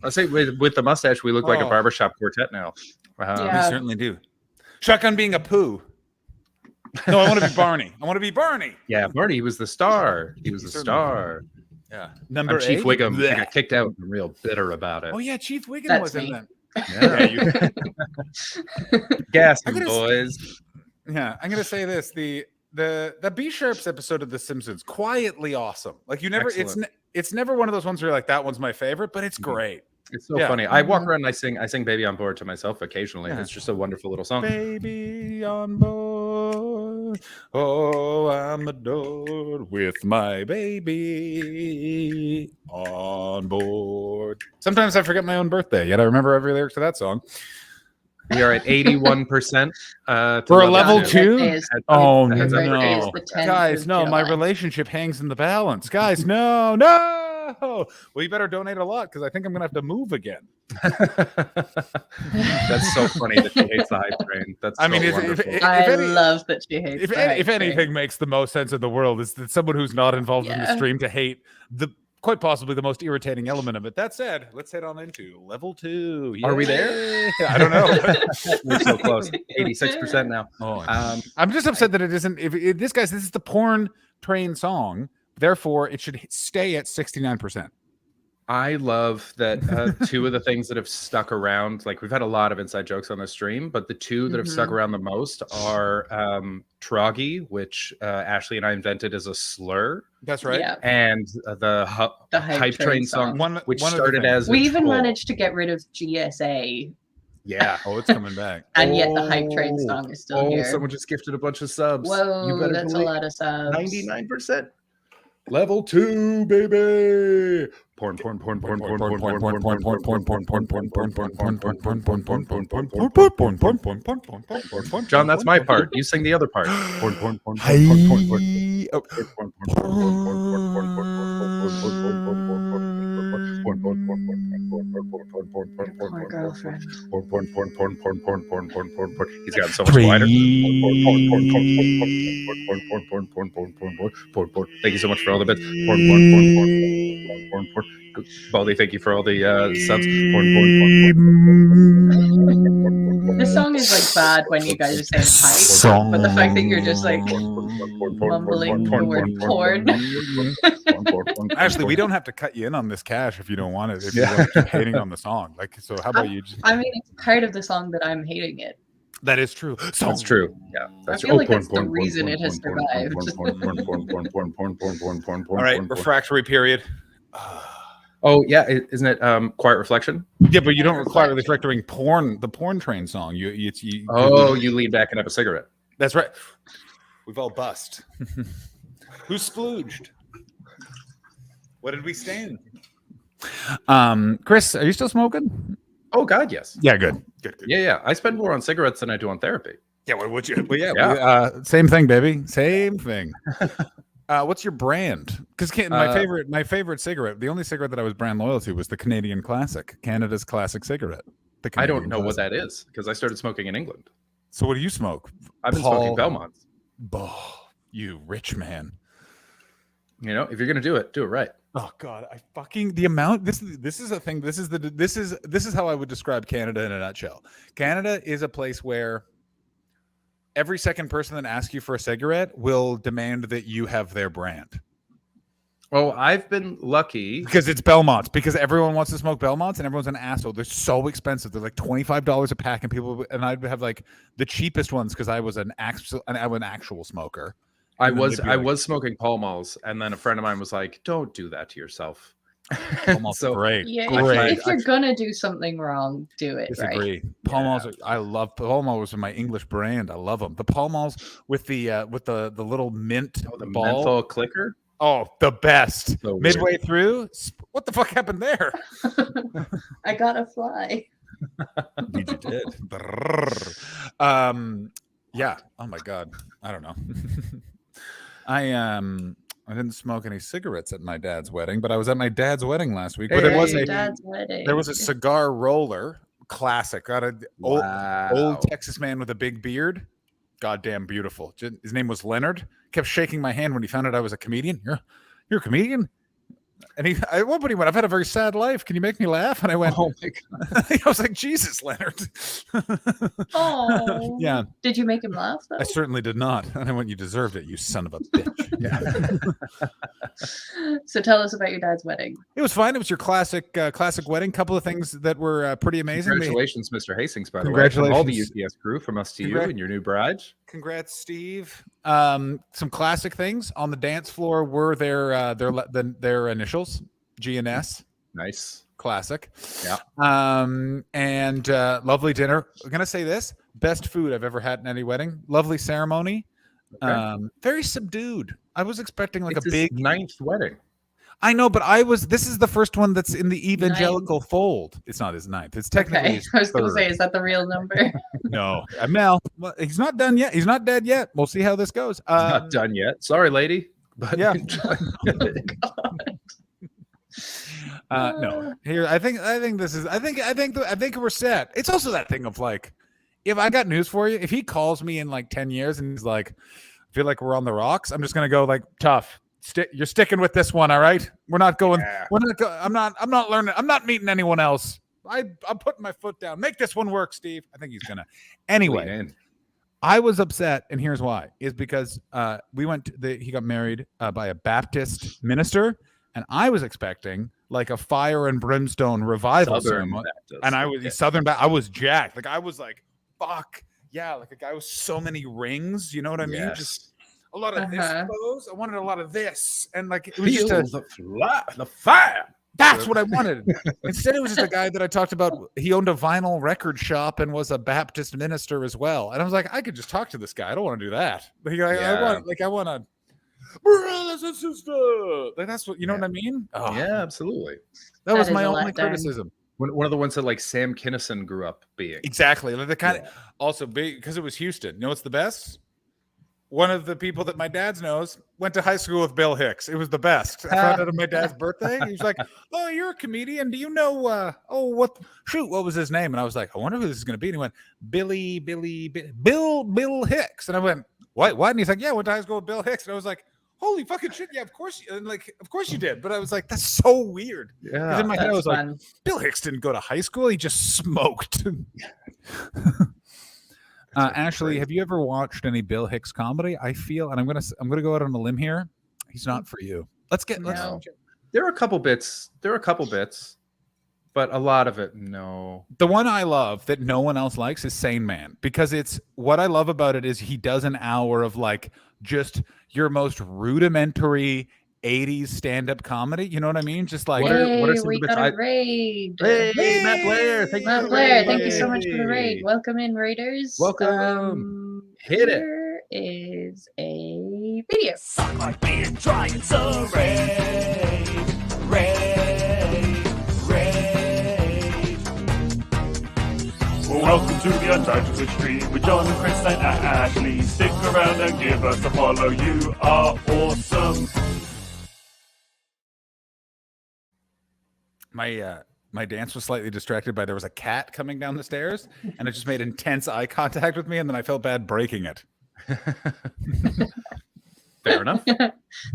I'll say with the mustache, we look like a barbershop quartet now. We certainly do. Shotgun being a poo. No, I want to be Barney. I want to be Barney. Yeah, Barney, he was the star. He was the star. Yeah. Number Chief Wiggum. I got kicked out. I'm real bitter about it. Oh, yeah, Chief Wiggum was in that. Yeah. Gassing, boys. Yeah, I'm gonna say this: the B Sharps episode of The Simpsons, quietly awesome. Like you never, it's never one of those ones where you're like, that one's my favorite, but it's great. It's so funny. I walk around and I sing "Baby on Board" to myself occasionally. Yeah. It's just a wonderful little song. Baby on board, oh, I'm adored with my baby on board. Sometimes I forget my own birthday, yet I remember every lyric to that song. We are at 81%. For a level 2? Oh, no. Guys, no, my relationship hangs in the balance. Guys, no. Well, you better donate a lot because I think I'm going to have to move again. That's so funny that she hates the hype train. That's so wonderful. I love that she hates If anything makes the most sense in the world is that someone who's not involved in the stream to hate quite possibly the most irritating element of it. That said, let's head on into level 2. Are we there? I don't know. We're so close. 86% now. Oh, I'm just upset that it isn't. If this is the porn train song. Therefore, it should stay at 69%. I love that 2 of the things that have stuck around, like we've had a lot of inside jokes on the stream, but the 2 that have stuck around the most are Troggy, which Ashley and I invented as a slur. That's right. Yeah. And the Hype Train song, which started as we even managed to get rid of GSA. Yeah. Oh, it's coming back. And yet the Hype Train song is still here. Someone just gifted a bunch of subs. Whoa, that's a lot of subs. 99%. Level 2, baby. Porn. John, that's my part. You sing the other part. Poor girlfriend. He's gotten so much wider. Thank you so much for all the bits. Baldy, thank you for all the subs. This song is like bad when you guys are saying hype, but the fact that you're just like mumbling the word porn. Actually, we don't have to cut you in on this cash if you don't want it. If you want to keep hating on the song, so how about you? I mean, it's part of the song that I'm hating it. That is true. That's true. Yeah, I feel like that's the reason it has survived. All right, refractory period. Oh yeah, isn't it Quiet Reflection? Yeah, but you don't require the refractoring porn, the porn train song. You lean back and have a cigarette. That's right. We've all bust. Who splooged? What did we stand? Chris, are you still smoking? Oh God, yes. Yeah, good. Yeah. I spend more on cigarettes than I do on therapy. Yeah, what would you? Well, yeah. Same thing, baby. Same thing. What's your brand? Because my favorite cigarette, the only cigarette that I was brand loyal to was the Canadian Classic, Canada's classic cigarette. I don't know what that is because I started smoking in England. So what do you smoke? I've been smoking Belmonts. Oh, you rich man. You know, if you're gonna do it right. Oh God, the amount. This is a thing. This is how I would describe Canada in a nutshell. Canada is a place where every second person that asks you for a cigarette will demand that you have their brand. Oh, I've been lucky because it's Belmonts. Because everyone wants to smoke Belmonts, and everyone's an asshole. They're so expensive. They're like $25 a pack, and I'd have like the cheapest ones because I was an actual smoker. I was smoking Pall Malls, and then a friend of mine was like, "Don't do that to yourself." So great. Yeah, great. If you're gonna do something wrong, do it Disagree. right. Pall Malls. I love Pall Malls. My English brand. I love them. The Pall Malls with the little mint ball. Menthol clicker. Oh, the best. So midway through, what the fuck happened there? I got a fly. You did. Yeah. Oh my God. I don't know. I didn't smoke any cigarettes at my dad's wedding, but I was at my dad's wedding last week. But there was a cigar roller, classic. Got an old Texas man with a big beard. Goddamn beautiful. His name was Leonard. Kept shaking my hand when he found out I was a comedian. You're a comedian? And at one point he went, "I've had a very sad life. Can you make me laugh?" And I went, "Oh my God." I was like, "Jesus, Leonard." Oh. Yeah. Did you make him laugh though? I certainly did not. And I went, "You deserved it, you son of a bitch." Yeah. So tell us about your dad's wedding. It was fine. It was your classic wedding. Couple of things that were pretty amazing. Congratulations, Mr. Hastings, by the way. Congratulations. From all the UTS crew, from us to you and your new bride. Congrats, Steve. Some classic things on the dance floor were their initials, G and S. Nice. Classic. Yeah. And lovely dinner. I'm gonna say this: best food I've ever had in any wedding. Lovely ceremony. Okay. Very subdued. I was expecting like it's a big 9th wedding. I know, but this is the first one that's in the evangelical fold. It's not his 9th. It's technically his I was going to 3rd. say, is that the real number? No. Mel, he's not done yet. He's not dead yet. We'll see how this goes. Not done yet. Sorry, lady. But yeah. No. Here, I think we're set. It's also that thing of like, if I got news for you, if he calls me in like 10 years and he's like, I feel like we're on the rocks, I'm just gonna go like, tough. You're sticking with this one, all right? We're not going. Yeah. We're not. I'm not learning. I'm not meeting anyone else. I'm putting my foot down. Make this one work, Steve. I think he's gonna. Anyway, I was upset, and here's why: is because we went. He got married by a Baptist minister, and I was expecting like a fire and brimstone revival ceremony, and I was Southern. I was jacked. Like I was like, fuck yeah! Like a guy with so many rings. You know what I mean? Just a lot of this clothes. I wanted a lot of this, and like it was just the fire. That's what I wanted. Instead, it was just a guy that I talked about. He owned a vinyl record shop and was a Baptist minister as well. And I was like, I could just talk to this guy. I don't want to do that. I want to, brothers and sisters. Like that's what you know what I mean. Oh. Yeah, absolutely. That was my only criticism. One of the ones that like Sam Kinison grew up being. Exactly. Like the kind of also because it was Houston. You know what's the best? One of the people that my dad knows went to high school with Bill Hicks. It was the best. I found out on my dad's birthday. He was like, "Oh, you're a comedian. Do you know? What was his name?" And I was like, "I wonder who this is going to be." And he went, Bill Hicks. And I went, "What? And he's like, "Yeah, I went to high school with Bill Hicks." And I was like, "Holy fucking shit! Yeah, of course." And like, of course you did. But I was like, "That's so weird." Yeah. In my head, I was like, Bill Hicks didn't go to high school. He just smoked. Ashley, have you ever watched any Bill Hicks comedy? I feel, and I'm gonna go out on a limb here. He's not for you. There are a couple bits. But a lot of it, no. The one I love that no one else likes is Sane Man, because it's what I love about it is he does an hour of like just your most rudimentary 80s stand-up comedy. You know what I mean? Just like what are some we got a raid. Hey, Matt Blair. Thank you so much for the raid. Welcome in, raiders. Welcome. Hit it. Here is a video. Suck my beer, try it's a raid. Welcome to the Untitled Twitch stream with John, Chris, and Ashley. Stick around and give us a follow. You are awesome. My dance was slightly distracted by there was a cat coming down the stairs, and it just made intense eye contact with me, and then I felt bad breaking it. Fair enough.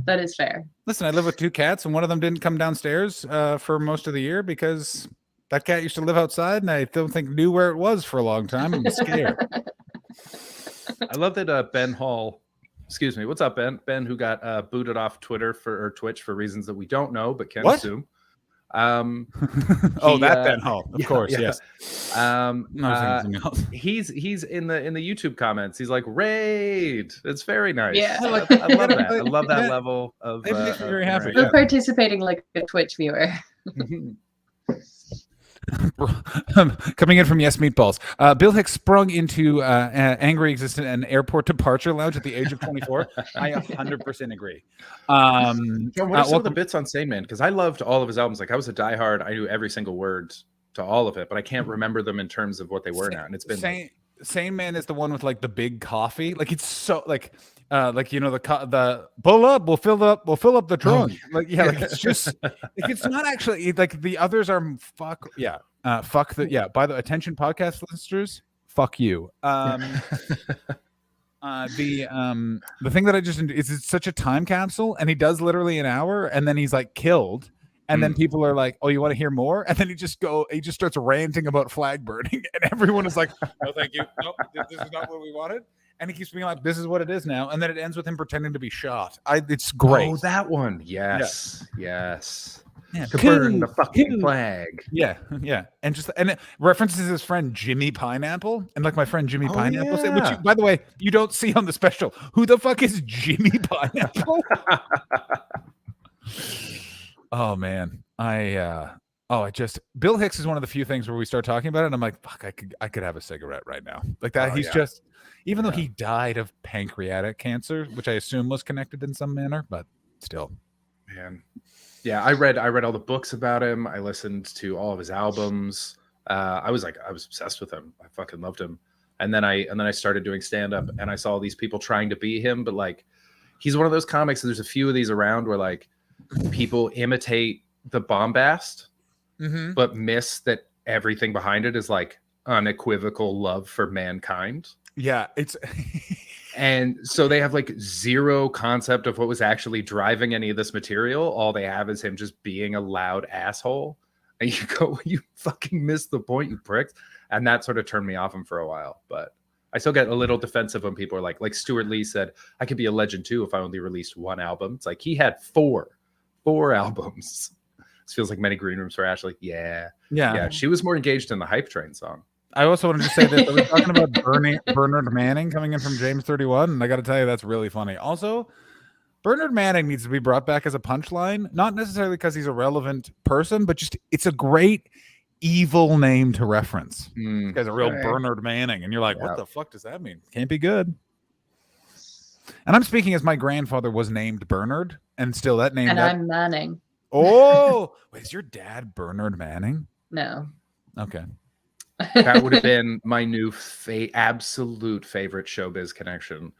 That is fair. Listen, I live with two cats, and one of them didn't come downstairs for most of the year because that cat used to live outside, and I don't think knew where it was for a long time. I'm scared. I love that Ben Hall. Excuse me. What's up, Ben? Ben, who got booted off Twitter or Twitch for reasons that we don't know, but can assume. Ben Hall, of course, yes. He's in the YouTube comments. He's like, raid. It's very nice. Yeah, I love that. I love that level of. It makes me very happy. We're participating like a Twitch viewer. Coming in from Yes Meatballs. Bill Hicks sprung into angry existence and airport departure lounge at the age of 24. I 100% agree. John, what are some of the bits on Sane Man? Because I loved all of his albums. Like I was a diehard. I knew every single word to all of it, but I can't remember them in terms of what they were now. And it's been Sane Man is the one with like the big coffee. Like it's so like you know the pull up, we'll fill up the trunk. Like it's just like it's not actually like the others are fuck the by the attention podcast listeners, fuck you. The thing that I just is it's such a time capsule, and he does literally an hour, and then he's like killed. And then people are like, "Oh, you want to hear more?" And then he just starts ranting about flag burning, and everyone is like, "No, thank you. Nope, this is not what we wanted." And he keeps being like, "This is what it is now." And then it ends with him pretending to be shot. It's great. Oh, that one. Yes. Yeah, to cool, burn the fucking flag. Yeah. And it references his friend Jimmy Pineapple, and like my friend Jimmy Pineapple said, which by the way, you don't see on the special. Who the fuck is Jimmy Pineapple? Oh man, Bill Hicks is one of the few things where we start talking about it, and I'm like, fuck, I could have a cigarette right now. Like that. Even though he died of pancreatic cancer, which I assume was connected in some manner, but still. Man. Yeah, I read all the books about him. I listened to all of his albums. I was obsessed with him. I fucking loved him. And then I started doing stand-up, and I saw all these people trying to be him, but like he's one of those comics, and there's a few of these around where like people imitate the bombast, but miss that everything behind it is like unequivocal love for mankind. Yeah, it's And so they have like zero concept of what was actually driving any of this material. All they have is him just being a loud asshole. And you go, you fucking missed the point, you pricks. And that sort of turned me off him for a while. But I still get a little defensive when people are like Stuart Lee said, I could be a legend too if I only released one album. It's like he had four albums. This feels like many green rooms for Ashley. Yeah. She was more engaged in the Hype Train song. I also wanted to say that we're talking about Bernard Manning coming in from James 31, and I got to tell you that's really funny. Also, Bernard Manning needs to be brought back as a punchline, not necessarily because he's a relevant person, but just it's a great evil name to reference. This guy's a real Bernard Manning, and you're like, what the fuck does that mean? Can't be good. And I'm speaking as my grandfather was named Bernard, and still that name. And I'm Manning. Oh, wait, is your dad Bernard Manning? No. Okay. That would have been my new absolute favorite showbiz connection.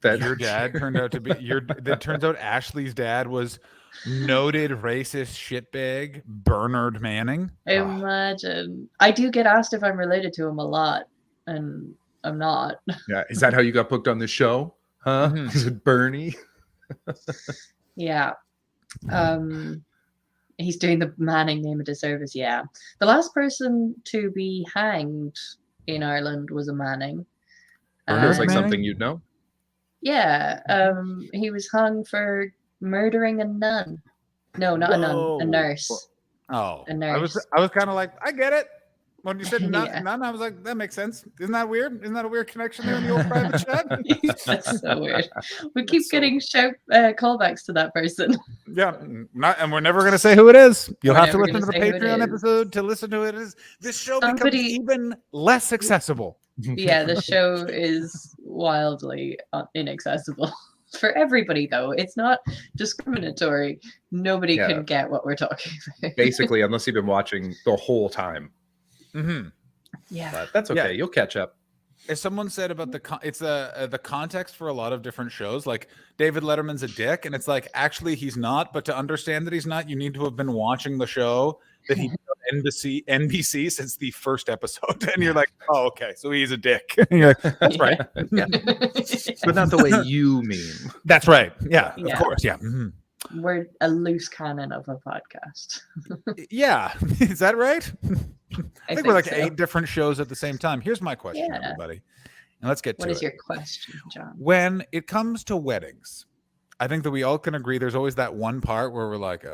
That your dad turned out to be that turns out Ashley's dad was noted racist shitbag Bernard Manning. Imagine. I do get asked if I'm related to him a lot, and I'm not. Yeah, is that how you got booked on the show? Huh? Is it Bernie? Yeah. He's doing the Manning name a disservice. Yeah. The last person to be hanged in Ireland was a Manning. Feels like something you'd know. Yeah. He was hung for murdering a nun. No, not a nun, a nurse. Oh, a nurse. I was kind of like, I get it. When you said nun, I was like, that makes sense. Isn't that weird? Isn't that a weird connection there in the old private chat? That's so weird. We keep getting callbacks to that person. Yeah, and we're never going to say who it is. You'll have to listen to the Patreon episode to listen to it. This show becomes even less accessible. Yeah, the show is wildly inaccessible. For everybody, though. It's not discriminatory. Nobody can get what we're talking about. Basically, unless you've been watching the whole time. Yeah, but that's okay. You'll catch up. As someone said about the context for a lot of different shows, like David Letterman's a dick, and it's like actually he's not. But to understand that he's not, you need to have been watching the show that he did on NBC since the first episode, and you're like, oh, okay, so he's a dick. And you're like, that's right, but not the way you mean. That's right. Yeah, of course. Yeah. We're a loose cannon of a podcast. Yeah, is that right? I think we're like so. 8 different shows at the same time. Here's my question, everybody, and let's get to it. What is your question, John? When it comes to weddings, I think that we all can agree there's always that one part where we're like,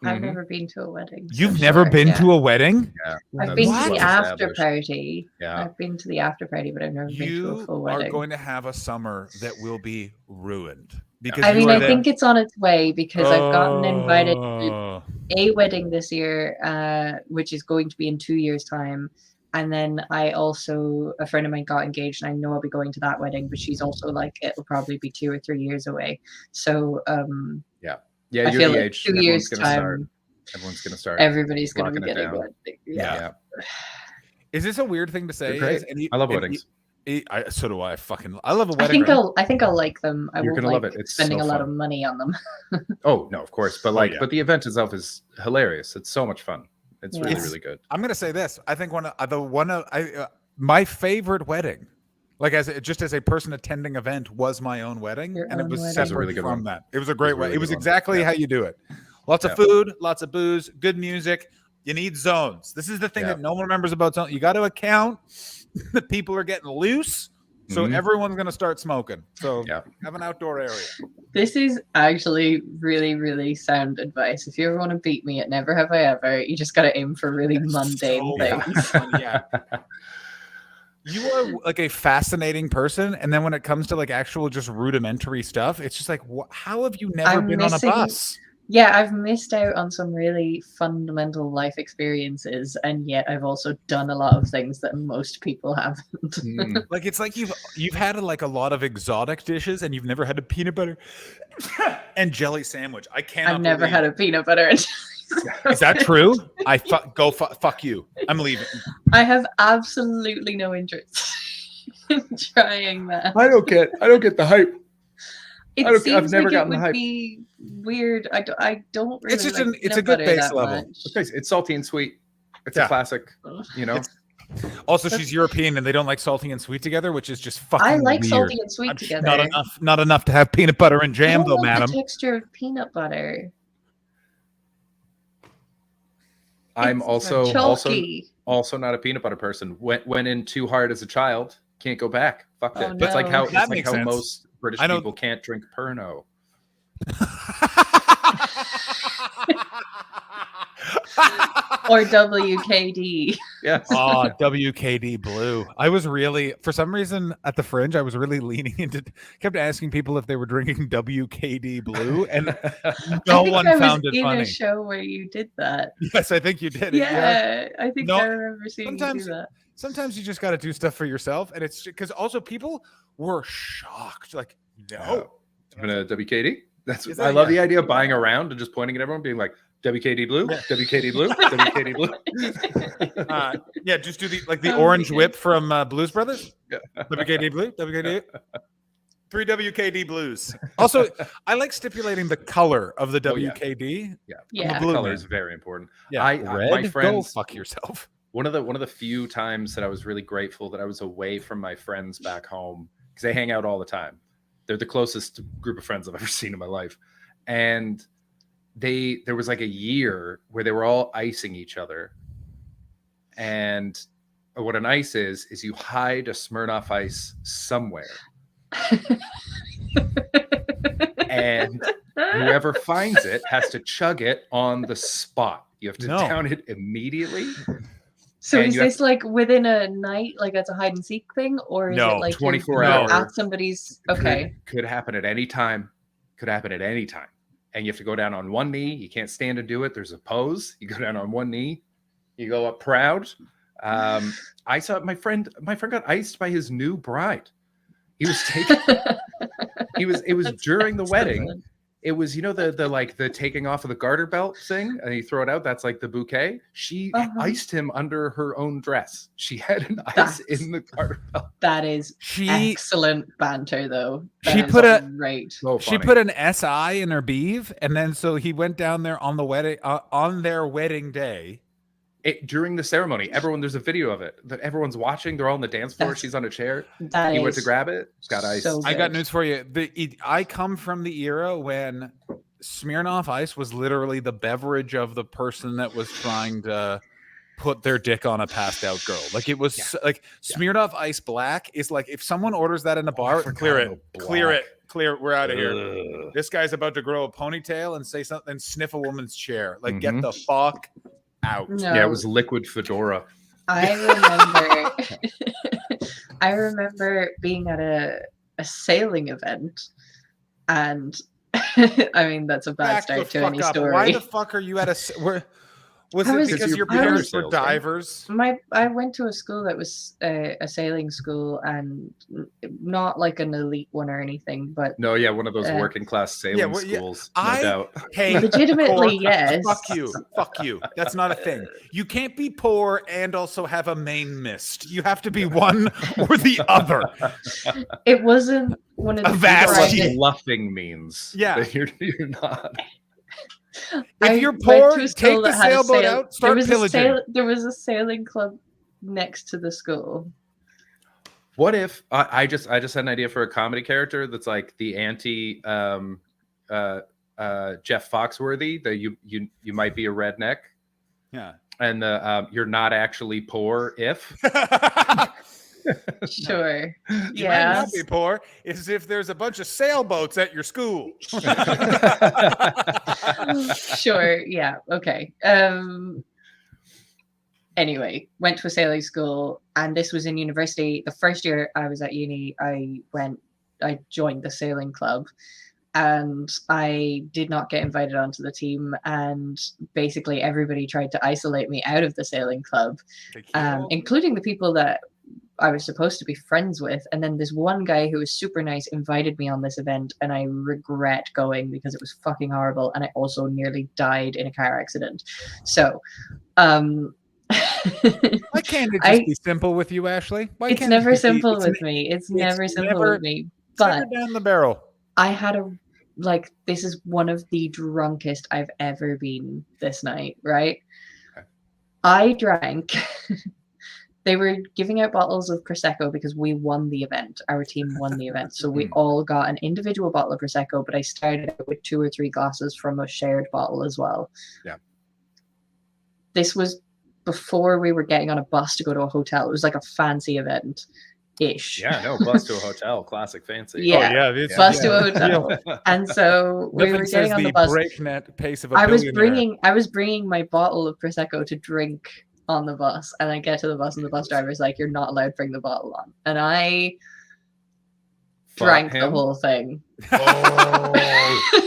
I've never been to a wedding. You've never been to a wedding? Yeah. I've been to the after party. Yeah. I've been to the after party, but I've never been to a full wedding. You are going to have a summer that will be ruined. Because I mean, I think it's on its way because I've gotten invited to a wedding this year, which is going to be in 2 years' time. And then a friend of mine got engaged, and I know I'll be going to that wedding, but she's also like, it'll probably be 2 or 3 years away. So, yeah, you're the age. 2 years' time. Everyone's going to start. Everybody's going to be getting one. Yeah. Is this a weird thing to say? I love weddings. So do I. I love a wedding. I think I'll like them. You're gonna love it. It's spending so a lot of money on them. Oh no, of course, but but the event itself is hilarious. It's so much fun. It's really good. I'm gonna say this. I think my favorite wedding, like as a person attending event, was my own wedding, and it was separate really good from one. that. It was a great wedding. Really it was exactly how you do it. Lots of food, lots of booze, good music. You need zones. This is the thing that no one remembers about zones. You got to account that people are getting loose, so everyone's going to start smoking. So have an outdoor area. This is actually really, really sound advice. If you ever want to beat me at Never Have I Ever, you just got to aim for really mundane things. You are like a fascinating person, and then when it comes to like actual just rudimentary stuff, it's just like, how have you never been on a bus? Yeah, I've missed out on some really fundamental life experiences, and yet I've also done a lot of things that most people haven't. Like it's like you've had a lot of exotic dishes, and you've never had a peanut butter and jelly sandwich. I've never had a peanut butter and jelly. Is that true? Fuck you. I'm leaving. I have absolutely no interest in trying that. I don't get the hype. I've never gotten the hype. Be weird. I don't really. It's a good base level. It's salty and sweet. It's a classic. Also, she's European and they don't like salty and sweet together, which is just fucking I like weird. salty and sweet together. Not enough to have peanut butter and I jam, don't though, like madam. the texture of peanut butter. I'm It's also chalky. not a peanut butter person. Went in too hard as a child, can't go back. Fuck Oh, that. It's like how That makes sense. most British I know- people can't drink Pernod. Or WKD. Yes. Oh, WKD Blue. I was really, for some reason, at the Fringe, I was really leaning into, kept asking people if they were drinking WKD Blue, and no one found it in funny. a show where you did that. Yes, I think you did. Yeah, I think No, I remember seeing you do that. Sometimes you just got to do stuff for yourself, and it's because also people were shocked. Like, no, I'm gonna WKD. Is I that- love yeah. the idea of buying around and just pointing at everyone, being like, WKD Blue, WKD Blue, WKD Blue. Yeah, just do the Oh, orange yeah. whip from Blues Brothers. WKD Blue, WKD. 3 WKD Blues. Also, I like stipulating the color of the Oh, yeah. WKD. Yeah, Yeah. the Blue color man. is very important. Yeah, red. My Go friends, fuck yourself. one of the few times that I was really grateful that I was away from my friends back home, because they hang out all the time. They're the closest group of friends I've ever seen in my life, and there was like a year where they were all icing each other. And what an ice is you hide a Smirnoff Ice somewhere, and whoever finds it has to chug it on the spot. You have to down it immediately. So And is you have this like within a night, like it's a hide and seek thing, or is No, it like 24 you're hours. at somebody's? Okay, Could happen at any time. Could happen at any time. And you have to go down on one knee. You can't stand and do it. There's a pose. You go down on one knee. You go up proud. I saw my friend got iced by his new bride. He was taking. It was during the wedding. It was, the taking off of the garter belt thing, and you throw it out. That's like the bouquet. She iced him under her own dress. She had an ice in the garter belt. that is excellent banter, though. She That is put a great. She put an SI in her beeve, and then so he went down there on the wedding on their wedding day. During the ceremony, there's a video of it. Everyone's watching. They're all on the dance floor. She's on a chair. That He went to is grab it. It's got ice. so I got good. news for you. I come from the era when Smirnoff Ice was literally the beverage of the person that was trying to put their dick on a passed out girl. Like it was like Smirnoff Ice Black is like if someone orders that in a bar, clear it. We're out of here. This guy's about to grow a ponytail and say something and sniff a woman's chair. Like get the fuck out. No. Yeah, it was liquid fedora. I remember being at a sailing event, and I mean that's a bad Back start the to fuck any up. story. Why the fuck are you at a? Was I it was- because your I was- parents were divers? I went to a school that was a sailing school, and not like an elite one or anything, but No, yeah, one of those Uh, working class sailing schools, no doubt. Hey, legitimately, poor- yes. Fuck you. That's not a thing. You can't be poor and also have a main mist. You have to be one or the other. it wasn't one of the That's what private- bluffing means. Yeah. That you're not. If you're went poor, to a take school the that had a sailboat out, start pillaging. There was a sailing club next to the school. What if I just had an idea for a comedy character that's like the anti Jeff Foxworthy, that you might be a redneck. Yeah. And you're not actually poor if Sure. You might Yeah. not be poor is if there's a bunch of sailboats at your school. Sure. Yeah. Okay. Anyway, went to a sailing school, and this was in university. The first year I was at uni, I joined the sailing club, and I did not get invited onto the team. And basically, everybody tried to isolate me out of the sailing club, including the people that I was supposed to be friends with. And then this one guy who was super nice invited me on this event, and I regret going because it was fucking horrible. And I also nearly died in a car accident. So, Why can't it just be simple with you, Ashley? Why it's can't never it be- simple it's with me. It's never simple never- with me. it's never But down the barrel. I had this is one of the drunkest I've ever been this night, right? I drank They were giving out bottles of Prosecco because we won the event. Our team won the event. So we all got an individual bottle of Prosecco, but I started out with 2 or 3 glasses from a shared bottle as well. Yeah. This was before we were getting on a bus to go to a hotel. It was like a fancy event-ish. Yeah, no, bus to a hotel, classic fancy. Yeah, bus to a hotel. And so we were getting on the bus. Breakneck pace of a I was billionaire. bringing my bottle of Prosecco to drink on the bus, and I get to the bus and the bus driver's like, "You're not allowed to bring the bottle on," and I drank the whole thing. Oh,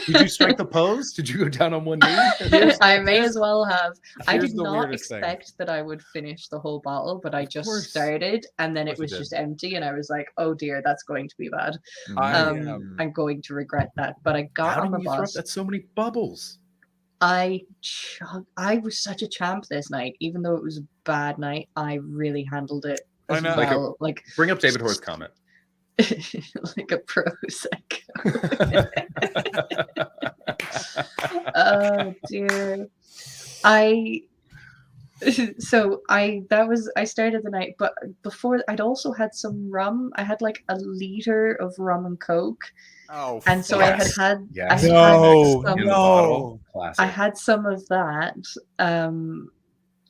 did you strike the pose? Did you go down on one knee? I may as well have. I did the not weirdest thing. expect that I would finish the whole bottle, but I just started, and then it was just empty, and I was like, "Oh dear, that's going to be bad. I'm going to regret that." But I got How on the did you throw up bus. that so many bubbles? I was such a champ this night, even though it was a bad night. I really handled it as well. Like bring up David Hoare's comment. like a Prosecco. Oh dear. I started the night, but before I'd also had some rum. I had like a liter of rum and Coke. Oh, and so I had Classic. I had some of that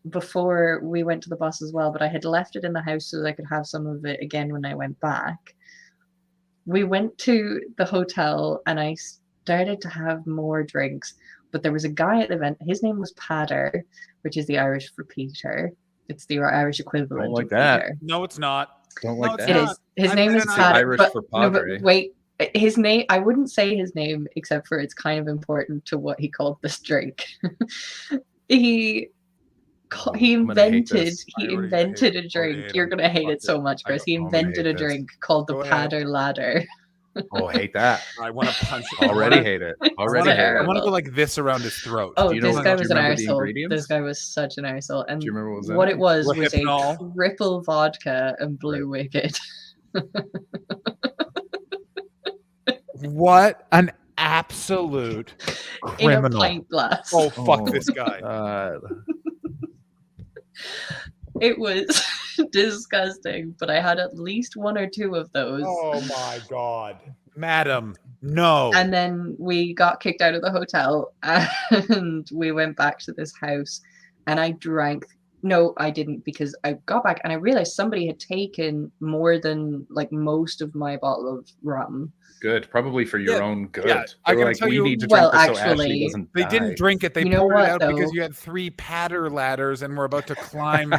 before we went to the bus as well, but I had left it in the house so that I could have some of it again when I went back. We went to the hotel and I started to have more drinks, but there was a guy at the event. His name was Patter, which is the Irish for Peter. It's the Irish equivalent. Don't like of that. Peter. No, it's not. Don't like that. It is. His name is Patter. Irish but, for no, but Padre. wait, his name. I wouldn't say his name except for it's kind of important to what he called this drink. He invented a drink. You're gonna hate it so much, Chris. He invented a drink called the Patter Ladder. Oh, hate that. I want to punch. Already hate it. Already hate I it. want to go like this around his throat. Oh, Do you know this guy do you was an remember the arsehole. ingredients? This guy was such an arsehole. And Do you remember what was in what it? it was Rohypnol. a triple vodka and Blue Wicked. What an absolute In a criminal. pint glass. Oh, fuck this guy. It was disgusting, but I had at least 1 or 2 of those. Oh my God. Madam, no. And then we got kicked out of the hotel and we went back to this house and I drank. No, I didn't, because I got back and I realized somebody had taken more than like most of my bottle of rum. Good. Probably for your own good. Yeah, They I were can like, tell we you- need to Well, drink this so actually, Ashley doesn't They die. didn't drink it. They You know poured what, it out because though? you had 3 patter ladders and were about to climb.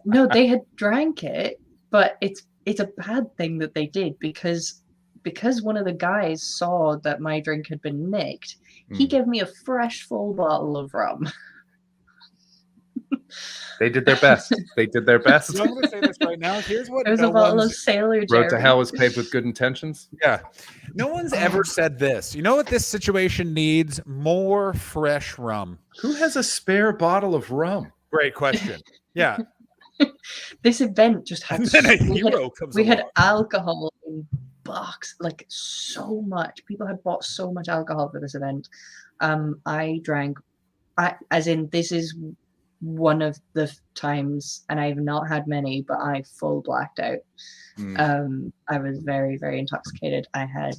No, they had drank it, but it's a bad thing that they did because one of the guys saw that my drink had been nicked. He gave me a fresh full bottle of rum. They did their best. They did their best. So I'm going to say this right now. Here's what It was no a bottle of one's- Sailor Road Jerry. to hell is paved with good intentions. Yeah. No one's ever said this. You know what this situation needs? More fresh rum. Who has a spare bottle of rum? Great question. Yeah. This event just had And then a we had- hero comes we had along. alcohol in box, like so much. People had bought so much alcohol for this event. I drank, as in this is one of the times, and I've not had many, but I full blacked out. I was very, very intoxicated. I had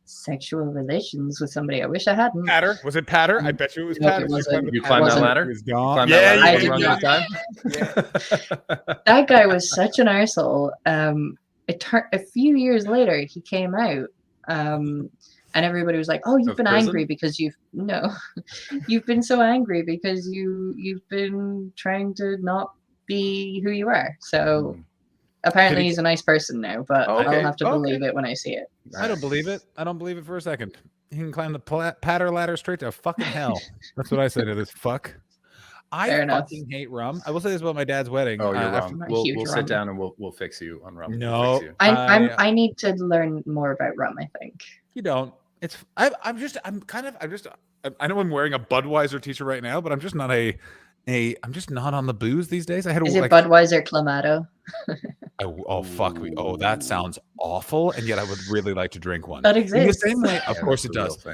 sexual relations with somebody I wish I hadn't. Patter? Was it Patter? I bet you it was No, it Patter. wasn't. You climbed that wasn't. ladder? He was gone. Climbed Yeah, that ladder you to did. run this time? That guy was such an arsehole. A few years later, he came out, and everybody was like, "Oh, you've Of been prison? angry because you've been so angry because you've been trying to not be who you are." So apparently, he's a nice person now, but Okay, I'll have to okay. believe it when I see it. I don't believe it. I don't believe it for a second. He can climb the patter ladder straight to fucking hell. That's what I say to this fuck. I Fair enough. fucking hate rum. I will say this about my dad's wedding. Oh, you're after- wrong. I'm a We'll huge sit rum. down and we'll fix you on rum. We'll No. fix you. I need to learn more about rum. I think. You don't. It's. I know I'm wearing a Budweiser t-shirt right now, but I'm just not I'm just not on the booze these days. I had Is it Budweiser Clamato? Oh fuck me! Oh, that sounds awful, and yet I would really like to drink one. That In the exists. same way, of course it does.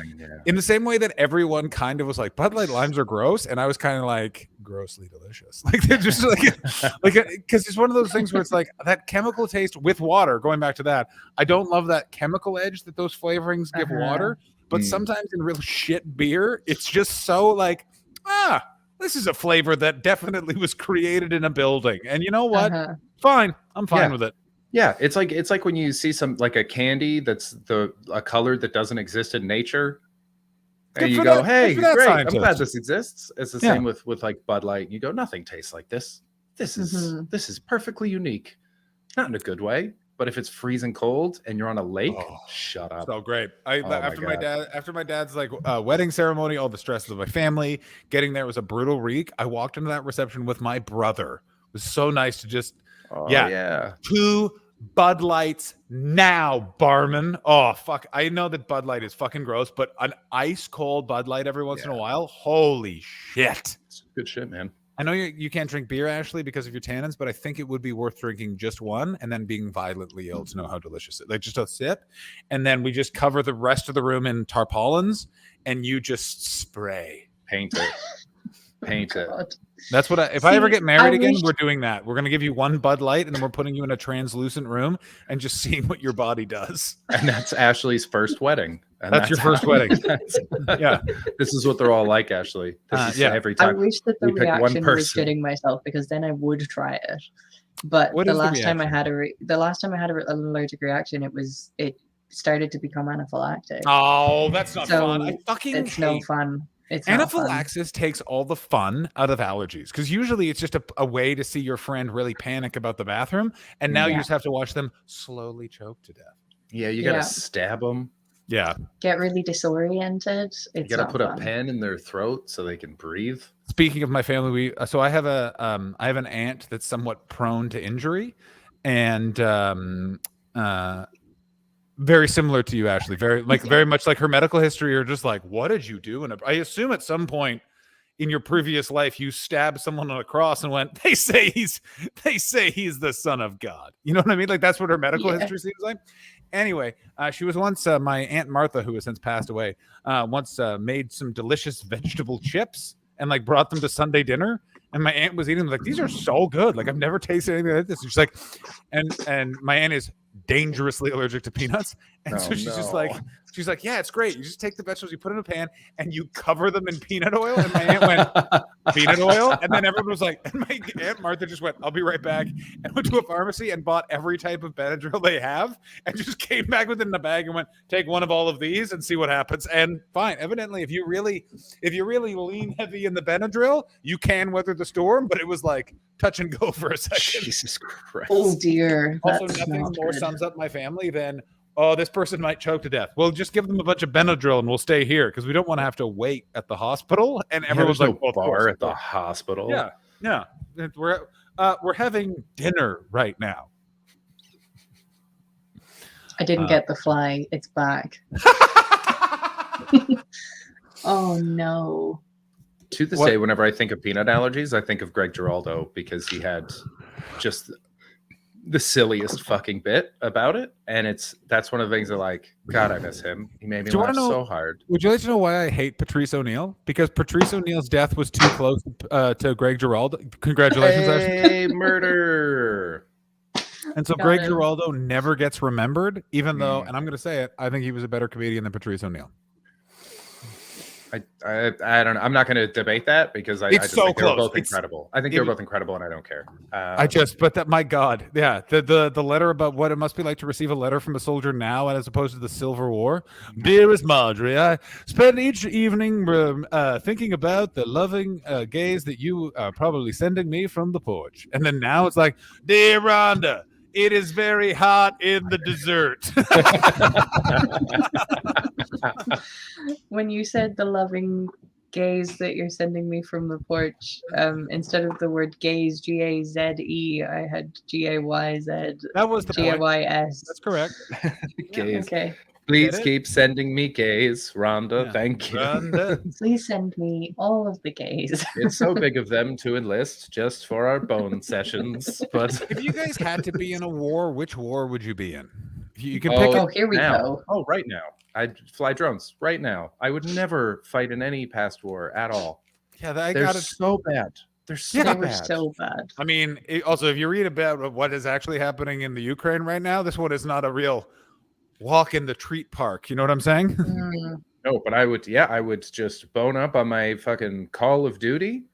In the same way that everyone kind of was like, Bud Light limes are gross, and I was kind of like, grossly delicious. Like they're just because it's one of those things where it's like that chemical taste with water. Going back to that, I don't love that chemical edge that those flavorings give water, but sometimes in real shit beer, it's just so like, this is a flavor that definitely was created in a building, and you know what? Fine, I'm fine with it. Yeah, it's like when you see some like a candy that's a color that doesn't exist in nature, and you go, "Hey, great! I'm glad this exists." It's the same with like Bud Light. And you go, "Nothing tastes like this. This is perfectly unique, not in a good way." But if it's freezing cold and you're on a lake, shut up. So great. After my dad's like wedding ceremony, all the stresses of my family, getting there was a brutal week. I walked into that reception with my brother. It was so nice to just 2 Bud Lights now, barman. Oh fuck. I know that Bud Light is fucking gross, but an ice cold Bud Light every once in a while, holy shit. It's good shit, man. I know you can't drink beer, Ashley, because of your tannins, but I think it would be worth drinking just one and then being violently ill to know how delicious it is. Like just a sip, and then we just cover the rest of the room in tarpaulins, and you just spray. Paint it. Paint it. That's what if I ever get married again, we're doing that. We're going to give you one Bud Light, and then we're putting you in a translucent room and just seeing what your body does. And that's Ashley's first wedding. And that's your first wedding. Yeah. This is what they're all like, Ashley. This is every time. I wish that the reaction was shitting myself, because then I would try it. But the last time I had an allergic reaction, it started to become anaphylactic. Oh, that's not fun. I fucking it's no fun. It's anaphylaxis takes all the fun out of allergies, because usually it's just a way to see your friend really panic about the bathroom, and now you just have to watch them slowly choke to death. Yeah, you gotta stab them. Yeah, get really disoriented. You gotta put a pen in their throat so they can breathe. Speaking of my family, so I have an aunt that's somewhat prone to injury, and very similar to you, Ashley. Very much like her medical history. Or just like, what did you do? And I assume at some point in your previous life, you stabbed someone on a cross and went, they say he's the son of God. You know what I mean? Like that's what her medical history seems like. Anyway, she was once my Aunt Martha, who has since passed away, once made some delicious vegetable chips and like brought them to Sunday dinner. And my aunt was eating them like, these are so good. Like I've never tasted anything like this. And she's like, and my aunt is dangerously allergic to peanuts. And so she's like, yeah, it's great. You just take the vegetables, you put in a pan, and you cover them in peanut oil. And my aunt went, peanut oil? And then everyone was like, and my Aunt Martha just went, I'll be right back, and went to a pharmacy and bought every type of Benadryl they have, and just came back with it in a bag and went, take one of all of these and see what happens. And fine. Evidently, if you really lean heavy in the Benadryl, you can weather the storm, but it was like touch and go for a second. Jesus Christ. Oh dear. Also, nothing more sums up my family than, oh, this person might choke to death. Well, just give them a bunch of Benadryl and we'll stay here, because we don't want to have to wait at the hospital. And everyone's like, no bar at the hospital. Yeah. We're having dinner right now. I didn't get the fly. It's back. Oh no. To this day, whenever I think of peanut allergies, I think of Greg Giraldo, because he had just the silliest fucking bit about it, and that's one of the things that, like, God, I miss him. He made me laugh so hard. Would you like to know why I hate Patrice O'Neill? Because Patrice O'Neill's death was too close to Greg Giraldo. Congratulations, Ashley. Murder. And so Greg Giraldo never gets remembered, even though, and I'm going to say it, I think he was a better comedian than Patrice O'Neill. I don't know. I'm not going to debate that, because I just think they're both incredible. I think they're both incredible, and I don't care. My God, yeah, the letter about what it must be like to receive a letter from a soldier now, as opposed to the Civil War. Dearest Marjorie, I spend each evening thinking about the loving gaze that you are probably sending me from the porch, and then now it's like, dear Rhonda, it is very hot in the dessert. When you said the loving gaze that you're sending me from the porch, instead of the word gaze, G-A-Z-E, I had G-A-Y-Z. That was the G-A-Y-S. That's correct. Gaze. Okay. Please keep sending me gays, Rhonda. Thank you. Please send me all of the gays. It's so big of them to enlist just for our bone sessions. But if you guys had to be in a war, which war would you be in? You can oh, pick. Oh, here we now. go. Oh, right now. I'd fly drones right now. I would never fight in any past war at all. Yeah, they're so bad. They're so They were bad. so bad. I mean, also, if you read about what is actually happening in the Ukraine right now, this one is not a real walk in the treat park. You know what I'm saying? No, but I would just bone up on my fucking Call of Duty,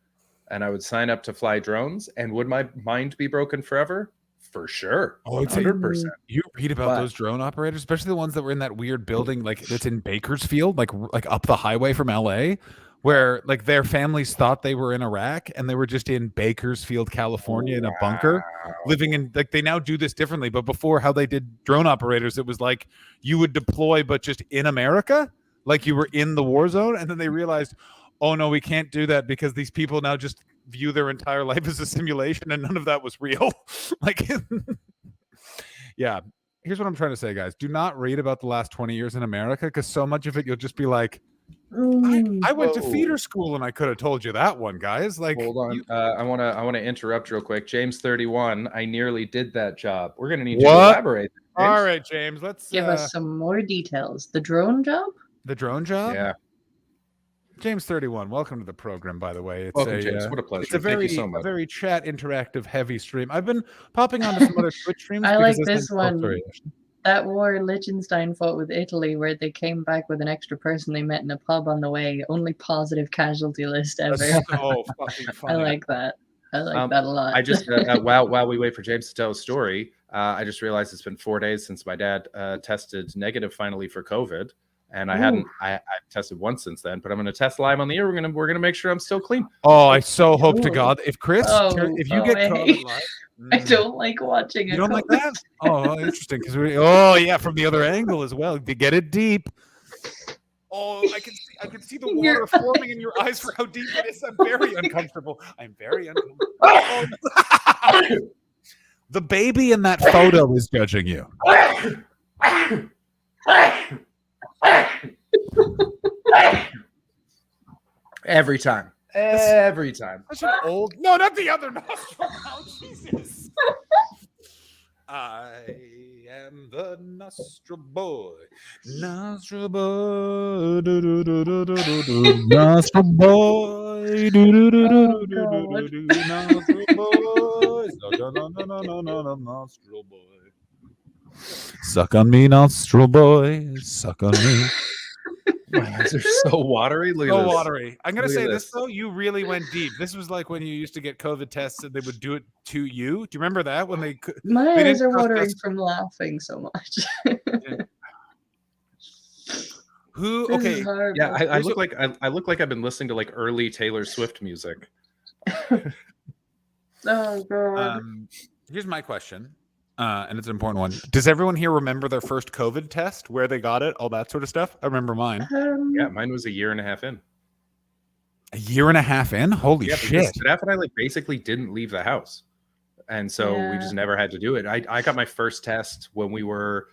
and I would sign up to fly drones. And would my mind be broken forever? For sure. Oh, it's 100%. You read about those drone operators, especially the ones that were in that weird building, like that's in Bakersfield, like up the highway from LA, where like their families thought they were in Iraq and they were just in Bakersfield, California, in a bunker, living in. Like they now do this differently, but before, how they did drone operators, it was like you would deploy, but just in America, like you were in the war zone, and then they realized, oh no, we can't do that because these people now just view their entire life as a simulation, and none of that was real. Like, yeah. Here's what I'm trying to say, guys. Do not read about the last 20 years in America, because so much of it you'll just be like, I went to theater school and I could have told you that one, guys. Like, hold on, I want to interrupt real quick. James 31, I nearly did that job. We're gonna need you to elaborate. James. All right, James, let's give us some more details. The drone job? The drone job? Yeah. James 31, welcome to the program, by the way. It's welcome, James. What a pleasure. It's a very, Thank you so much. A very chat interactive heavy stream. I've been popping onto some other Twitch streams. I like because this one. That war Liechtenstein fought with Italy, where they came back with an extra person they met in a pub on the way. Only positive casualty list ever. That's so fucking funny. I like that. I like that a lot. I just while we wait for James to tell a story, I just realized it's been 4 days since my dad tested negative finally for COVID. And I've tested once since then, but I'm going to test live on the air. We're going to make sure I'm still clean. Oh, I so hope to God, if Chris, if you get COVID live, I don't like watching it. You don't like that? Oh, interesting. Because from the other angle as well to get it deep. Oh, I can see the water forming in your eyes for how deep it is. I'm very uncomfortable. I'm very uncomfortable. The baby in that photo is judging you. Every time. Such an old. No, not the other nostril. Oh, Jesus. I am the nostril boy. Nostril boy. Nostril boy. Nostril boy. Nostril boy. Suck on me, nostril boy. Suck on me. My eyes are so watery. Look at so this. watery. I'm gonna say this though. You really went deep. This was like when you used to get COVID tests and they would do it to you. Do you remember that when they? My eyes are watering from laughing so much. Who? Okay. Yeah, I look like I look like I've been listening to like early Taylor Swift music. Oh god. Here's my question. And it's an important one. Does everyone here remember their first COVID test, where they got it, all that sort of stuff? I remember mine. Yeah, mine was a year and a half in. A year and a half in? Holy shit. Steph and I like basically didn't leave the house. And so we just never had to do it. I got my first test when we were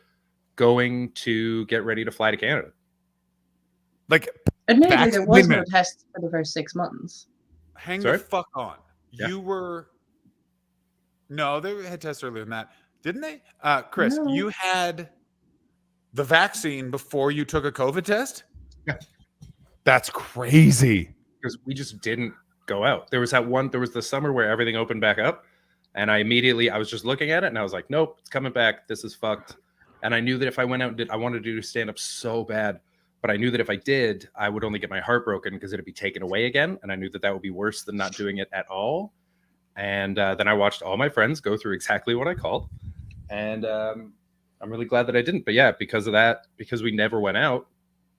going to get ready to fly to Canada. Like, admittedly, there was no test for the first 6 months. Hang the fuck on. Yeah. You were... No, they had tests earlier than that. Didn't they? Chris, no. You had the vaccine before you took a COVID test? Yeah. That's crazy. Because we just didn't go out. There was the summer where everything opened back up. And I was just looking at it and I was like, nope, it's coming back. This is fucked. And I knew that if I went out and did, I wanted to do stand up so bad. But I knew that if I did, I would only get my heart broken because it'd be taken away again. And I knew that would be worse than not doing it at all. And then I watched all my friends go through exactly what I called. And I'm really glad that I didn't. But yeah, because of that, because we never went out,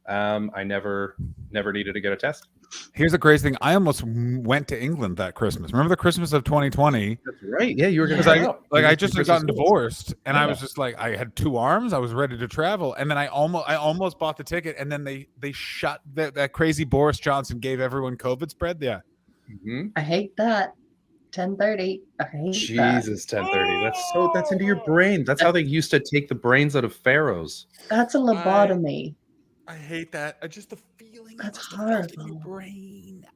I never needed to get a test. Here's the crazy thing. I almost went to England that Christmas. Remember the Christmas of 2020? That's right. Yeah, you were going to I just had gotten divorced and I was just like, I had 2 arms. I was ready to travel. And then I almost bought the ticket. And then they shut that crazy Boris Johnson gave everyone COVID spread. Yeah. Mm-hmm. I hate that. 10:30. I hate Jesus, 10:30. That's into your brain. That's how they used to take the brains out of pharaohs. that. That's a lobotomy. I hate that. Just the feeling That's it must have felt in your horrible. brain.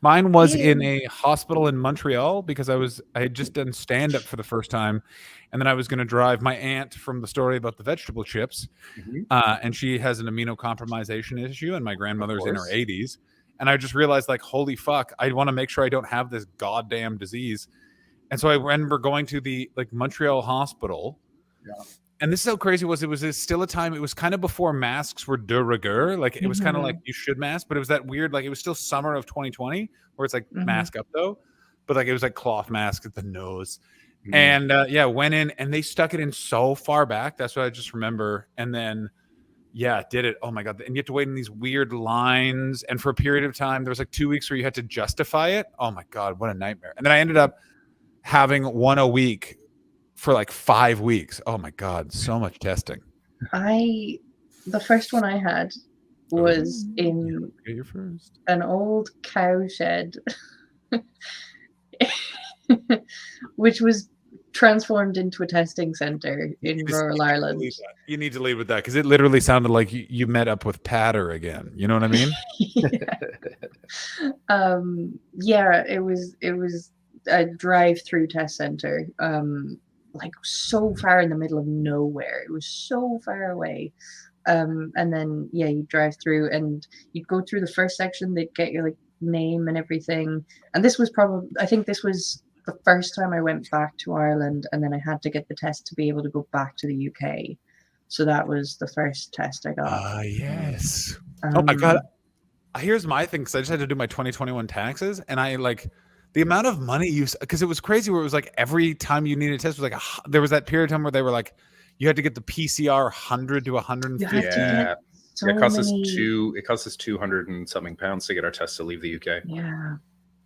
Mine was in Ew. a hospital in Montreal because I had just done stand up for the first time, and then I was going to drive my aunt from the story about the vegetable chips, and she has an immunocompromisation issue, and my grandmother's in her 80s, and I just realized like, holy fuck, I want to make sure I don't have this goddamn disease, and so I remember going to the like Montreal hospital. Yeah. And this is how crazy it was still a time, it was kind of before masks were de rigueur. Like it was kind of like you should mask, but it was that weird, like it was still summer of 2020 where it's like mask up though. But like it was like cloth mask at the nose. And yeah, went in and they stuck it in so far back. That's what I just remember. And then yeah, did it. Oh my God. And you have to wait in these weird lines. And for a period of time, there was like 2 weeks where you had to justify it. Oh my God, what a nightmare. And then I ended up having one a week for like 5 weeks. Oh my God, so much testing. The first one I had was in your first. An old cow shed, which was transformed into a testing center in rural Ireland. You need to lead with that because it literally sounded like you met up with Patter again. You know what I mean? Yeah, it was a drive-through test center. Like so far in the middle of nowhere. It was so far away. And then yeah, you drive through and you'd go through the first section, they'd get your like name and everything. And this was I think this was the first time I went back to Ireland, and then I had to get the test to be able to go back to the UK. So that was the first test I got. Yes. Oh my God. Here's my thing, because I just had to do my 2021 taxes, and I like the amount of money you, because it was crazy where it was like every time you needed a test was like there was that period of time where they were like you had to get the PCR 100 to 150. Yeah, it costs us 200 and something pounds to get our tests to leave the UK. Yeah,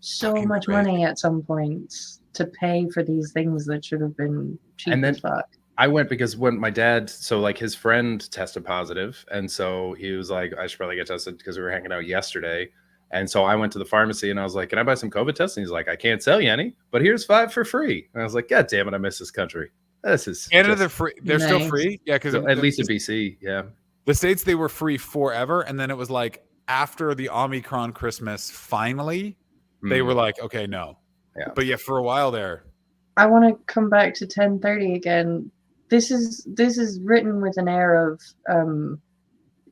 so much money at some points to pay for these things that should have been cheap And then as fuck. I went because when my dad, so like his friend tested positive, and so he was like, I should probably get tested because we were hanging out yesterday. And so I went to the pharmacy and I was like, can I buy some COVID tests? And he's like, I can't sell you any, but here's 5 for free. And I was like, God damn it, I miss this country. This is Canada, they're free. They're still free. Yeah, because at least in BC, yeah. The States, they were free forever. And then it was like after the Omicron Christmas, finally, they were like, okay, no. Yeah. But yeah, for a while there. I want to come back to 10:30 again. This is written with an air of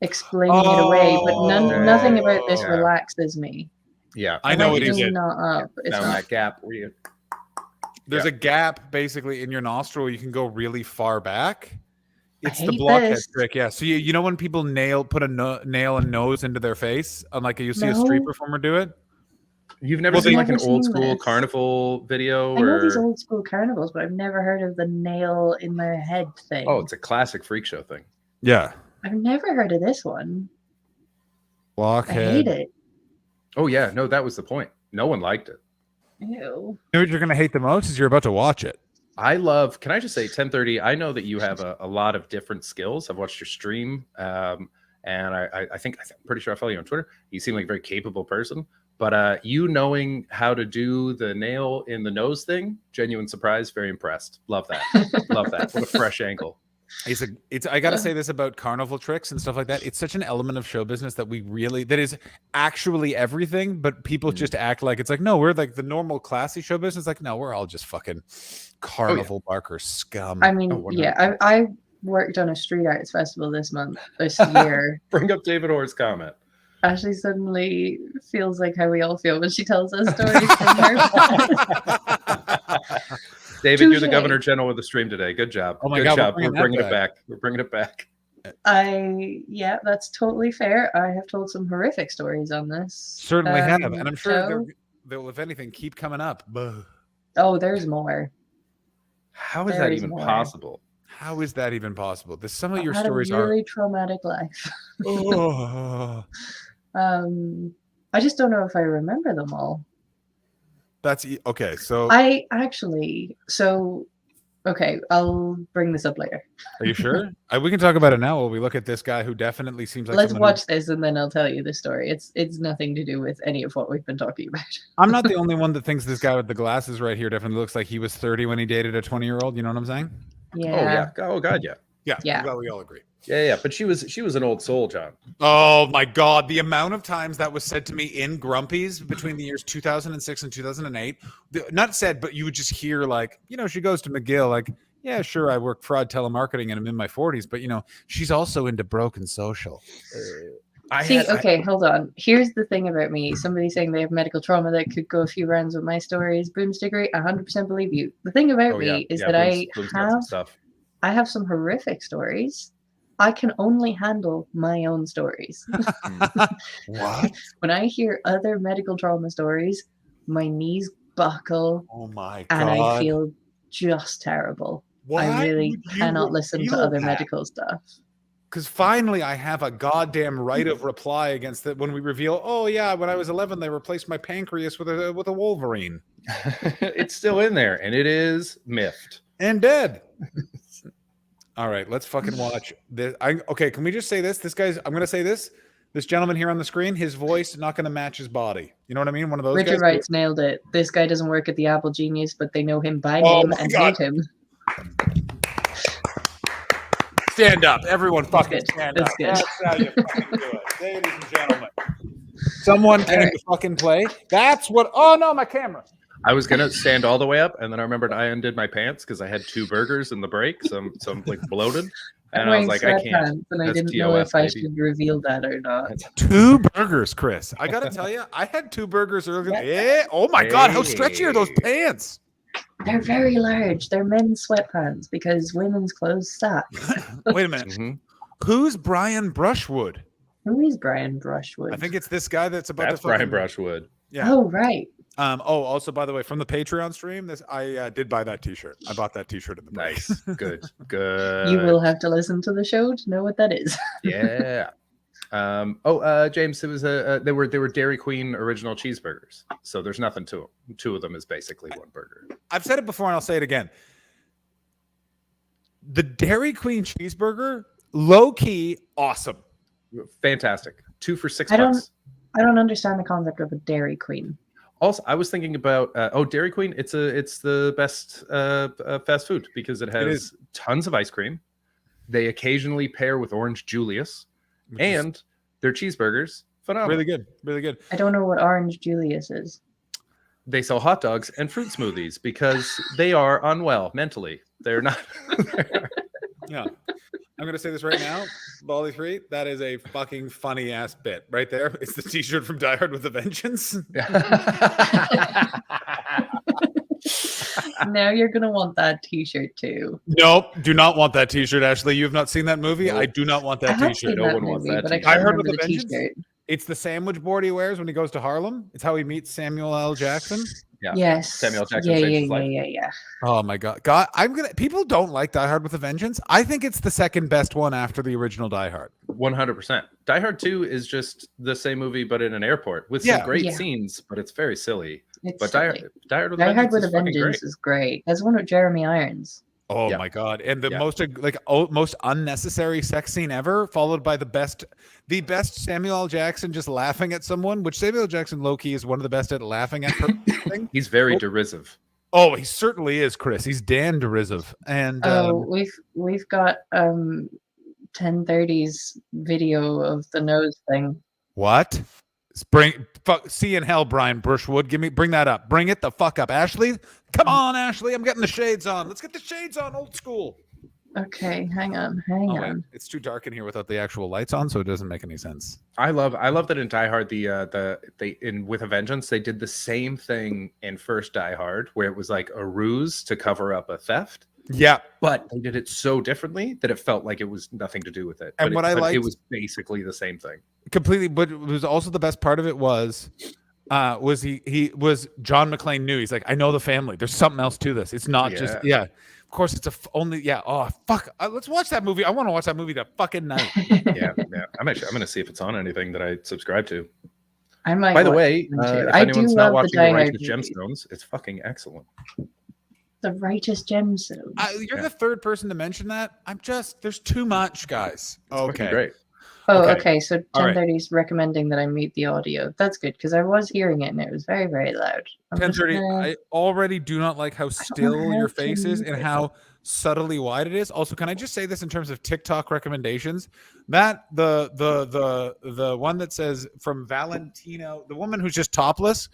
explaining it away, but nothing about this relaxes me. Yeah, I know what he did. Not up. It's down not. that gap where you. There's a gap basically in your nostril. You can go really far back. It's the hate blockhead this. trick. Yeah. So you know when people put a nail and nose into their face, like you see a street performer do it. You've never seen like an seen old school this. carnival video? I know these old school carnivals, but I've never heard of the nail in their head thing. Oh, it's a classic freak show thing. Yeah. I've never heard of this one. Blockhead. I hate it. Oh yeah, no, that was the point. No one liked it. Ew. You know what you're gonna hate the most is you're about to watch it. I love. Can I just say 10:30? I know that you have a lot of different skills. I've watched your stream, and I think I'm pretty sure I follow you on Twitter. You seem like a very capable person. But you knowing how to do the nail in the nose thing, genuine surprise, very impressed. Love that. Love that. What a fresh angle. I gotta say this about carnival tricks and stuff like that. It's such an element of show business that that is actually everything, but people just act like it's like, no, we're like the normal classy show business. Like, no, we're all just fucking carnival barker scum. I mean, I worked on a street arts festival this year. Bring up David Orr's comment. Ashley suddenly feels like how we all feel when she tells us stories from her. David, you're the Governor General of the stream today. Good job. Oh my Good God, job. We're bringing it back. We're bringing it back. Yeah, that's totally fair. I have told some horrific stories on this. Certainly have, and I'm sure they'll, if anything, keep coming up. Oh, there's more. How is that even possible? How is that even possible? Some of your had stories a really traumatic life. I just don't know if I remember them all. That's okay. So Okay, I'll bring this up later. Are you sure? We can talk about it now while we look at this guy who definitely seems like Let's someone watch this and then I'll tell you the story. It's nothing to do with any of what we've been talking about. I'm not the only one that thinks this guy with the glasses right here definitely looks like he was 30 when he dated a 20-year-old. You know what I'm saying? Yeah. Oh yeah. Oh god, yeah. Yeah. Yeah. I'm glad we all agree. Yeah. But she was an old soul, John. Oh my God. The amount of times that was said to me in Grumpies between the years 2006 and 2008, not said, but you would just hear like, she goes to McGill, like, yeah, sure, I work fraud telemarketing and I'm in my 40s, but she's also into broken social. Hold on. Here's the thing about me. Somebody saying they have medical trauma that could go a few rounds with my stories. Boomstickery, 100% believe you. The thing about me is that I have some horrific stories. I can only handle my own stories. What? When I hear other medical trauma stories, my knees buckle. Oh my God. And I feel just terrible. Why I really would you cannot listen to reveal other that? medical stuff. Because finally I have a goddamn right of reply against that when we reveal, oh yeah, when I was 11, they replaced my pancreas with a Wolverine. It's still in there, and it is miffed. And dead. All right, let's fucking watch this. Okay, can we just say this? I'm going to say this. This gentleman here on the screen, his voice not going to match his body. You know what I mean? One of those Richard guys. Wright's nailed it. This guy doesn't work at the Apple Genius, but they know him by Oh name my and God. hate him. Stand up. Everyone fucking good. stand That's up. good. That's how you fucking do it. Ladies and gentlemen. Someone came to fucking play. That's what. Oh no, my camera. I was gonna stand all the way up, and then I remembered I undid my pants because I had 2 burgers in the break, so I'm like bloated, and I was like, I can't. And I That's didn't know TOS, if I baby. should reveal that or not. 2 burgers, Chris. I gotta tell you, I had 2 burgers earlier. Yeah. Oh my God, how stretchy are those pants? They're very large. They're men's sweatpants because women's clothes suck. Wait a minute. Who's Brian Brushwood? Who is Brian Brushwood? I think it's this guy that's about That's to fucking... Brian Brushwood. Yeah. Oh, right. Also, by the way, from the Patreon stream, I did buy that T-shirt. I bought that T-shirt in the Nice. Good. You will have to listen to the show to know what that is. Yeah. James, it was they were Dairy Queen original cheeseburgers, so there's nothing to them. 2 of them is basically 1 burger. I've said it before and I'll say it again. The Dairy Queen cheeseburger, low key, awesome, fantastic. 2 for $6. I don't understand the concept of a Dairy Queen. Also, I was thinking about Dairy Queen. It's the best fast food because it has tons of ice cream. They occasionally pair with Orange Julius, and their cheeseburgers phenomenal. Really good, really good. I don't know what Orange Julius is. They sell hot dogs and fruit smoothies because they are unwell mentally. They're not. Yeah. I'm gonna say this right now, Bally 3. That is a fucking funny ass bit right there. It's the T-shirt from Die Hard with a Vengeance. Now you're gonna want that T-shirt too. Nope, do not want that T-shirt, Ashley. You have not seen that movie. Nope. I do not want that T-shirt. No one wants that. Die Hard with a Vengeance. It's the sandwich board he wears when he goes to Harlem. It's how he meets Samuel L. Jackson. Yeah. Yes. Samuel Jackson. Yeah. Oh my God. People don't like Die Hard with a Vengeance. I think it's the second best one after the original Die Hard. 100%. Die Hard 2 is just the same movie, but in an airport with some great scenes, but it's very silly. It's silly. Die Hard with a Vengeance is great. That's one with Jeremy Irons. Oh my God. And the most unnecessary sex scene ever, followed by the best Samuel L. Jackson just laughing at someone, which Samuel L. Jackson low-key is one of the best at laughing at thing. He's very derisive. Oh, he certainly is, Chris. He's Dan derisive. And we've got 1030's video of the nose thing. What? See in hell, Brian Brushwood. Bring that up. Bring it the fuck up. Ashley, come on, Ashley. I'm getting the shades on. Let's get the shades on, old school. Okay, hang on. Wait. It's too dark in here without the actual lights on, so it doesn't make any sense. I love that in Die Hard, with a Vengeance, they did the same thing in first Die Hard, where it was like a ruse to cover up a theft. Yeah, but they did it so differently that it felt like it was nothing to do with it. And it was basically the same thing. Completely, but it was also the best part of it was he was John McClane knew. He's like, I know the family. There's something else to this. It's not just Of course, it's oh fuck. Let's watch that movie. I want to watch that movie that fucking night. yeah. I'm gonna see if it's on anything that I subscribe to. I might. By the way, if anyone's not watching The Righteous Gemstones, it's fucking excellent. The righteous gemstone. You're the third person to mention that. There's too much, guys. Okay. Great. Oh, Okay. okay. So All right. 10:30 is recommending that I mute the audio. That's good because I was hearing it and it was very, very loud. 10:30. I already do not like how still your face is and how subtly wide it is. Also, can I just say this in terms of TikTok recommendations? That the one that says from Valentino, the woman who's just topless.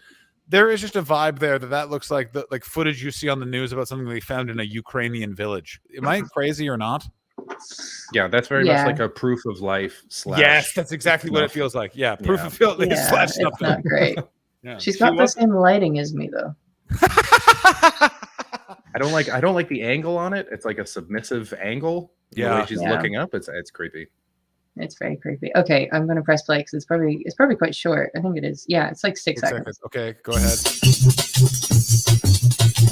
There is just a vibe there that looks like the footage you see on the news about something they found in a Ukrainian village. Am I crazy or not? Yeah, that's very much like a proof of life / Yes, that's exactly what it feels like. Yeah, proof of life / it's something. not great. Yeah. She's got the same lighting as me though. I don't like the angle on it. It's like a submissive angle. The way she's looking up, it's creepy. It's very creepy. Okay, I'm gonna press play because it's probably quite short. I think it is. Yeah, it's like 6 seconds. Okay, go ahead.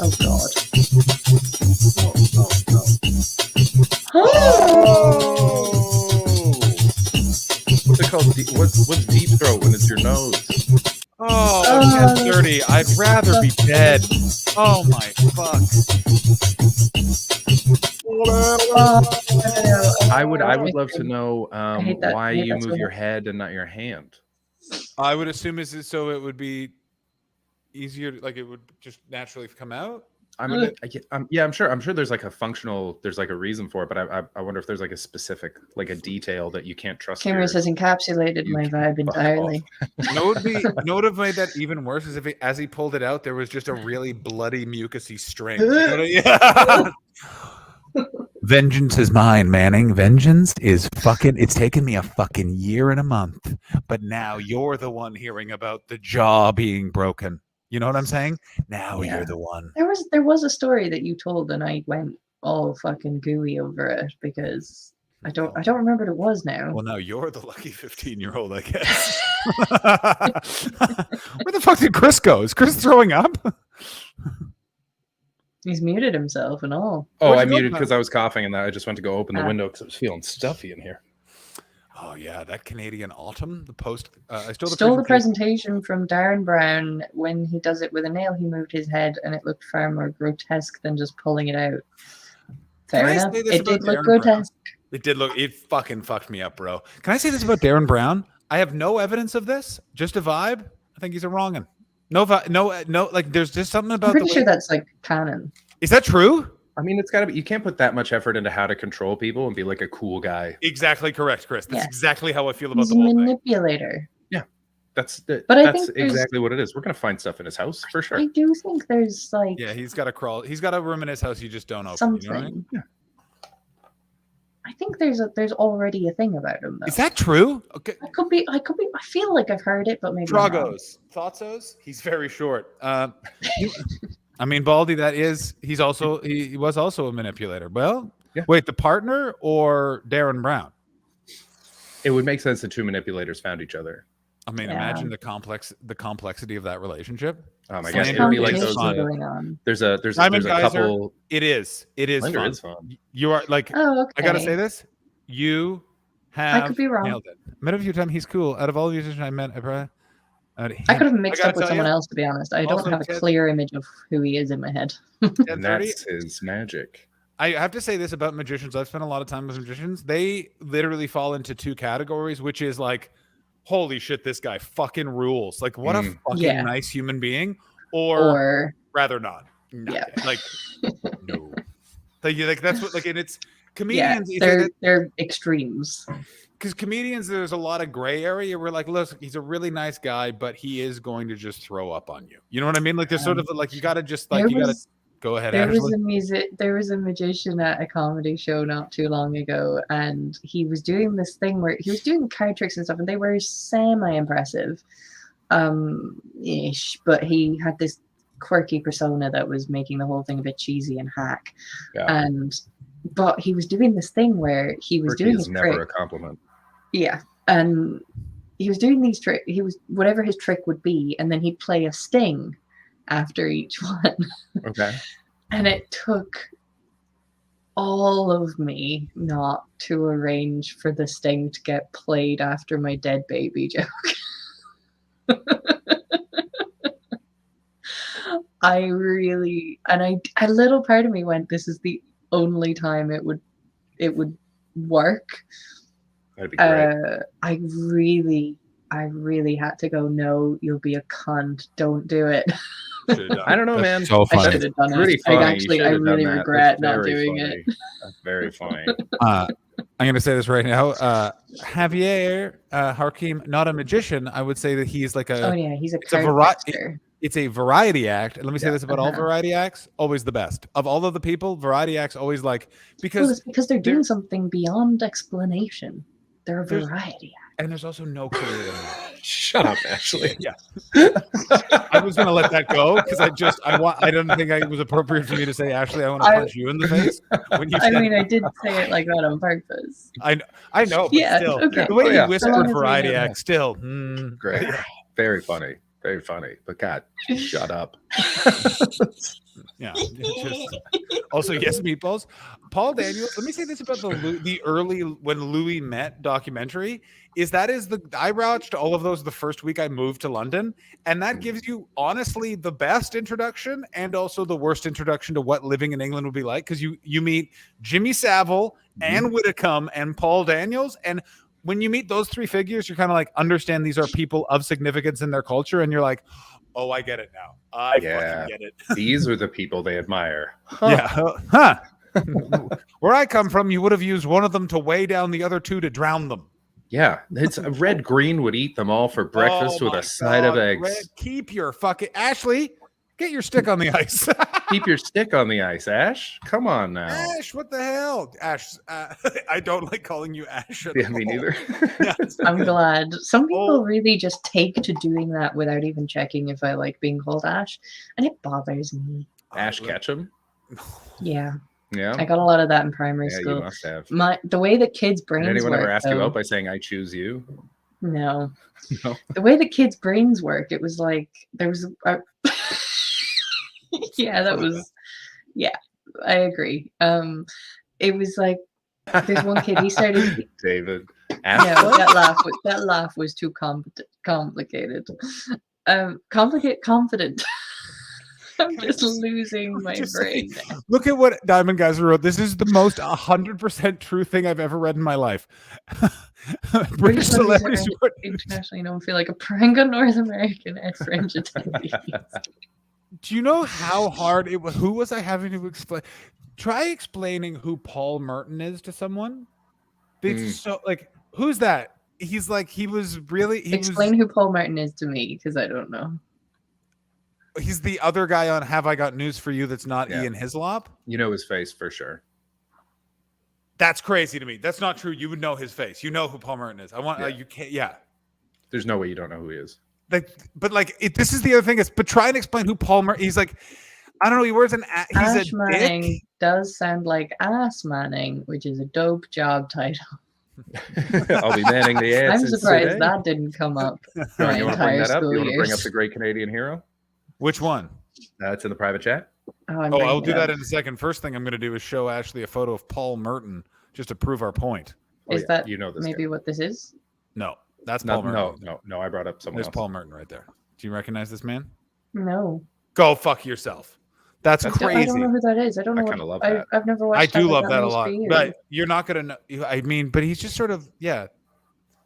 Oh god. What's it called? What's deep throat when it's your nose? Oh, 10:30. I'd rather be dead. Oh my fuck. I would love to know why you move your head and not your hand. I would assume so it would be easier, like it would just naturally come out. I'm sure there's like a reason for it, but I wonder if there's like a specific, like a detail that you can't trust. Cameras has encapsulated my vibe entirely. No, would have made that even worse is if as he pulled it out, there was just a really bloody mucusy string. Vengeance is mine, Manning. Vengeance is fucking. It's taken me a fucking year and a month, but now you're the one hearing about the jaw being broken. You know what I'm saying? Now you're the one. There was a story that you told, and I went all fucking gooey over it because I don't remember what it was now. Well, now you're the lucky 15-year-old, I guess. Where the fuck did Chris go? Is Chris throwing up? He's muted himself and all. Oh, I muted because I was coughing, and I just went to go open the window because I was feeling stuffy in here. Oh yeah, that Canadian autumn. The post. I stole the presentation from Darren Brown. When he does it with a nail, he moved his head, and it looked far more grotesque than just pulling it out. Fair enough. It did look grotesque. It did look. It fucking fucked me up, bro. Can I say this about Darren Brown? I have no evidence of this. Just a vibe. I think he's a wrong'un. No. Like, there's just something about. I'm pretty sure that's like canon. Is that true? I mean, it's got to be. You can't put that much effort into how to control people and be like a cool guy. Exactly correct, Chris. That's exactly how I feel about He's the whole thing. Manipulator. Yeah, that's I think exactly what it is. We're gonna find stuff in his house for sure. I do think there's like. Yeah, he's got a crawl. He's got a room in his house you just don't open. Something. You know what I mean? Yeah. I think there's already a thing about him though. Is that true? Okay. I could be. I feel like I've heard it, but maybe. Dragos. Thoughtsos? He's very short. I mean, Baldy, he was also a manipulator. Well, wait, the partner or Darren Brown? It would make sense that two manipulators found each other. I mean, imagine the complexity of that relationship. Oh my gosh, it would be like those. There's a couple. It is fun. Is fun. You are like. Oh, okay. I gotta say this. You have. I could be wrong. Nailed it. Met him a few times. He's cool. Out of all the musicians I met, I could have mixed up with someone else, to be honest. I don't have a clear image of who he is in my head. And that's his magic. I have to say this about magicians. I've spent a lot of time with magicians. They literally fall into two categories, which is like, holy shit, this guy fucking rules. Like, what a fucking nice human being. Or rather not. Like, no. Like that's what, like, and it's comedians. They're extremes. Because comedians, there's a lot of gray area. We're like, look, he's a really nice guy, but he is going to just throw up on you. You know what I mean? Like, there's sort of like, you got to just like, you got to go ahead. There was a magician at a comedy show not too long ago, and he was doing this thing where he was doing card tricks and stuff, and they were semi-impressive, ish. But he had this quirky persona that was making the whole thing a bit cheesy and hack. Yeah. But he was doing this thing where he was doing his trick. Never a compliment. Yeah, and he was doing these tricks. He was whatever his trick would be, and then he'd play a sting after each one. Okay. And it took all of me not to arrange for the sting to get played after my dead baby joke. I really, and a little part of me went, this is the only time it would work. That'd be great. I really had to go, no, you'll be a cunt. Don't do it. I don't know, man. So I funny. should have done Pretty it. funny. I really regret not doing it. That's very funny. I'm going to say this right now. Javier Hakim, not a magician. I would say that he's like a. Oh yeah, he's a it's a card variety. master. It's a variety act. And let me say this about all Uh-huh. variety acts: always the best of all of the people. Variety acts always like Well, because it's because they're doing something beyond explanation. They're a There's- variety act. and there's also no career in that. Shut up, Ashley. Yeah, I was gonna let that go because I don't think it was appropriate for me to say, Ashley, I want to punch you in the face. When you I said mean, I did say it like that on purpose. I know, but Yeah, still, okay. the way Oh, yeah. you whispered So long as we variety know. act, still, Great. Very funny. Very funny. But God, shut up. yeah. Just, also, yes, meatballs. Paul Daniels. Let me say this about the early When Louis Met documentary. I watched all of those the first week I moved to London, and that gives you honestly the best introduction and also the worst introduction to what living in England would be like, because you meet Jimmy Savile, Anne Widdecombe, and Paul Daniels, and when you meet those three figures, you're kind of like, understand these are people of significance in their culture, and you're like, oh, I get it now. I fucking get it. These are the people they admire. Yeah. Huh. Where I come from, you would have used one of them to weigh down the other two to drown them. Yeah, it's Red Green would eat them all for breakfast with my a side of God, eggs. Red, keep your fucking Ashley. Get your stick on the ice. Keep your stick on the ice, Ash. Come on now. Ash, what the hell? Ash, I don't like calling you Ash. At Yeah, me all. neither. I'm glad. Some people really just take to doing that without even checking if I like being called Ash, and it bothers me. Ash Ketchum. Yeah. Yeah. I got a lot of that in primary Yeah, school. you must have. The way that kids' brains Did anyone work. ever ask you though- out by saying "I choose you"? No. No. The way the kids' brains work, it was like there was yeah, that was yeah, I agree. It was like there's one kid, he started David. yeah, but that laugh was too complicated. Confident. I'm just losing my brain. Look at what Diamond Guys wrote. This is the most 100% true thing I've ever read in my life. British celebrities are internationally known for like a prank on North American and French attendees. Do you know how hard it was? Who was I having to explain? Try explaining who Paul Merton is to someone. It's so like, who's that? He's like, he was really. Explain who Paul Martin is to me, because I don't know. He's the other guy on Have I Got News for You that's not Ian Hislop. You know his face for sure. That's crazy to me. That's not true. You would know his face. You know who Paul Merton is. I want you can't. Yeah. There's no way you don't know who he is. Like, but like, this is the other thing. But try and explain who Paul Merton. He's like, I don't know. He wears an. He's Ash a Manning dick. does sound like Ass Manning, which is a dope job title. I'll be manning the ass. I'm surprised that didn't come up. You my want to bring entire that up? school You want to bring up years. the great Canadian hero? Which one? It's in the private chat. I'm Oh, I'll bringing do it that up. in a second. First thing I'm going to do is show Ashley a photo of Paul Merton just to prove our point. Is that you know this maybe what this is? No, that's Paul Merton. No. I brought up someone There's else. Paul Merton right there. Do you recognize this man? No. Go fuck yourself. That's I crazy. don't know who that is. I don't know. kinda love I, that. I've never watched. I do Have love Got that a News lot, for You. but you're not gonna know. I mean, but he's just sort of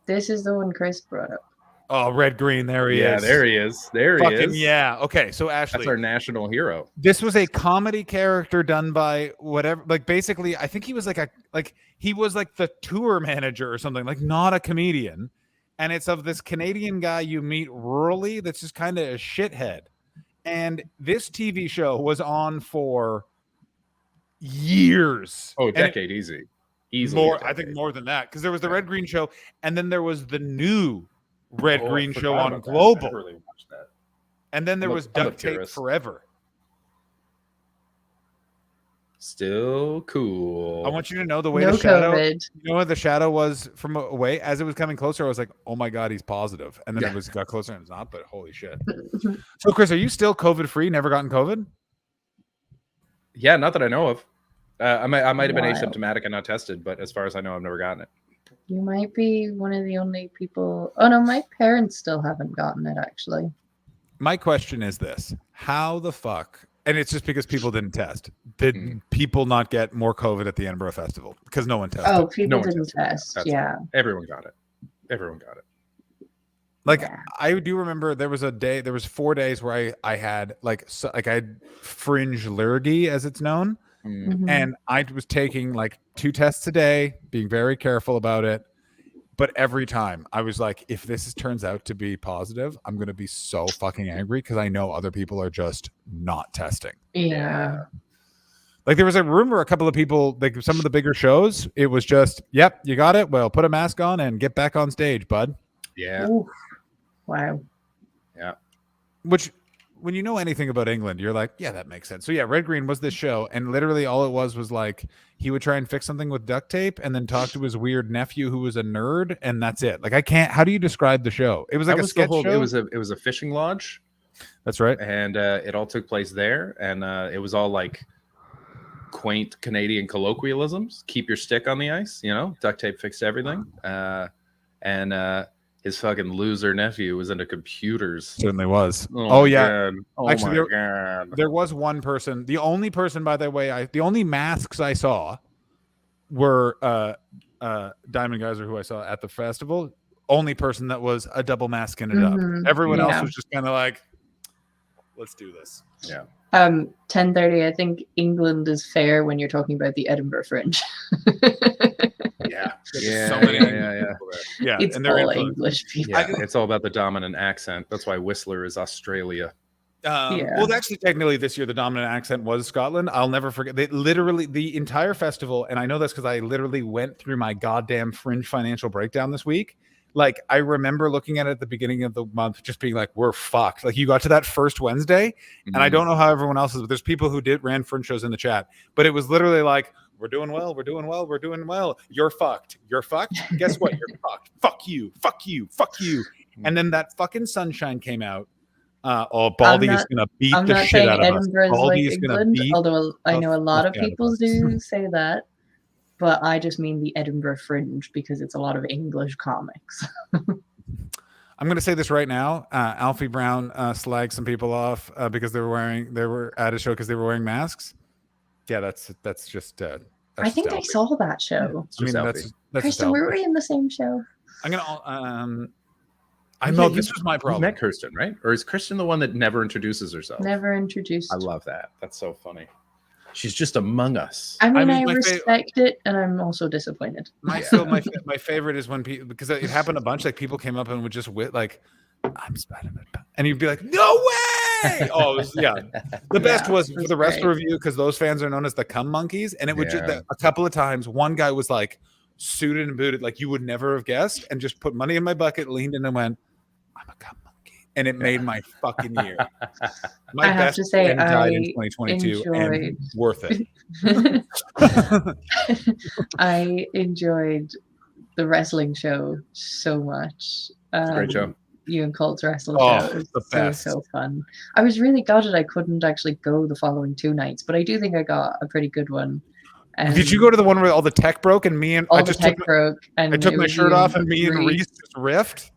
This is the one Chris brought up. Oh, red green. There he is. Yeah, there he is. There he Fucking is. yeah. Okay, so Ashley, That's our national hero. this was a comedy character done by whatever. Like basically, I think he was he was like the tour manager or something. Like not a comedian, and it's of this Canadian guy you meet rurally that's just kind of a shithead. And this TV show was on for years. Oh, a And decade, easy. Easily a more, I decade. think more than that, because there was the Red Green Show, and then there was the new Red Oh, I Green forgot Show on about that. I Global, never really watched that. and then there was I'm a Duct Tape purist. Forever. Still cool. I want you to know the way No the shadow. COVID. You know what the shadow was from away as it was coming closer. I was like, "Oh my god, he's positive," and then it got closer and it's not. But holy shit! So, Chris, are you still COVID free? Never gotten COVID? Yeah, not that I know of. I might have been Wild. asymptomatic and not tested, but as far as I know, I've never gotten it. You might be one of the only people. Oh no, my parents still haven't gotten it actually. My question is this: how the fuck? And it's just because people didn't test. Did people not get more COVID at the Edinburgh Festival? Because no one tested. Oh, people didn't test. Yeah. Everyone got it. Everyone got it. Like I do remember there was 4 days where I had I had fringe lurgy, as it's known. And I was taking like 2 tests a day, being very careful about it. But every time I was like, if this turns out to be positive, I'm going to be so fucking angry because I know other people are just not testing. Yeah. Like there was a rumor, a couple of people, like some of the bigger shows, it was just, yep, you got it. Well, put a mask on and get back on stage, bud. Yeah. Ooh. Wow. Yeah. Which, when you know anything about England, you're like, yeah, that makes sense. So yeah, Red Green was this show, and literally all it was like he would try and fix something with duct tape and then talk to his weird nephew who was a nerd, and that's it. Like I can't. How do you describe the show? It was like a sketch show. It was a fishing lodge. That's right. And it all took place there, and it was all like quaint Canadian colloquialisms. Keep your stick on the ice. You know, duct tape fixed everything. And his fucking loser nephew was into computers. Certainly was. Oh yeah. God. Oh Actually, my God. There was one person. The only person, by the way, the only masks I saw were Diamond Geyser, who I saw at the festival. Only person that was a double masking it up. Everyone else was just kind of like, let's do this. Yeah. 10:30. I think England is fair when you're talking about the Edinburgh Fringe. Yeah. Yeah. It's and they're all English people. Yeah, it's all about the dominant accent. That's why Whistler is Australia. Well, actually, technically, this year the dominant accent was Scotland. I'll never forget. They literally the entire festival, and I know this because I literally went through my goddamn Fringe financial breakdown this week. Like I remember looking at it at the beginning of the month, just being like, "We're fucked." Like you got to that first Wednesday, and I don't know how everyone else is, but there's people who ran Fringe shows in the chat, but it was literally like, "We're doing well. We're doing well. We're doing well. You're fucked. You're fucked. Guess what? You're fucked. Fuck you. Fuck you. Fuck you." And then that fucking Sunshine came out. Baldy is gonna beat the shit out of us. Baldy is gonna beat. Although I know a lot of people do say that, but I just mean the Edinburgh Fringe because it's a lot of English comics. I'm going to say this right now. Alfie Brown slagged some people off because they were at a show because they were wearing masks. Yeah, that's just. I think I saw that show. I mean, that's Kristen, were we in the same show? I'm gonna. I know this was my problem. You met Kirsten, right? Or is Kristen the one that never introduces herself? Never introduced. I love that. That's so funny. She's just among us. I mean I respect it, and I'm also disappointed. My favorite is when people, because it happened a bunch. Like people came up and would just like, "I'm Spider-Man," and you'd be like, "No way!" Oh, the best was for the rest of the review because those fans are known as the cum monkeys, and it would just a couple of times. One guy was like suited and booted, like you would never have guessed, and just put money in my bucket, leaned in, and went, "I'm a cum monkey," and it made my fucking year. My best friend died in 2022, and worth it. I enjoyed the wrestling show so much. Great show. You and Colt's wrestling show. It was so fun. I was really gutted I couldn't actually go the following 2 nights, but I do think I got a pretty good one. Did you go to the one where all the tech broke and me and I took my shirt off and me and Reese just riffed?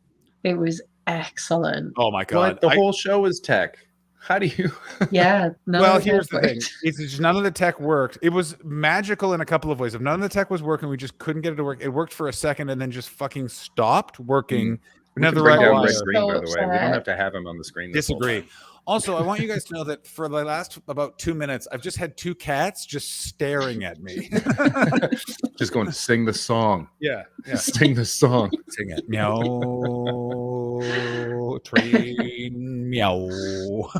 It was excellent. Oh my god! The whole show is tech. How do you? Yeah. Well, here's the thing: it's just none of the tech worked. It was magical in a couple of ways. If none of the tech was working, we just couldn't get it to work. It worked for a second and then just fucking stopped working. We can break down Red Green, by the way. We don't have to have him on the screen. Disagree. Also, I want you guys to know that for the last about 2 minutes, I've just had 2 cats just staring at me. Just going to sing the song. Yeah. Sing the song. Sing it. Meow. Train. Meow.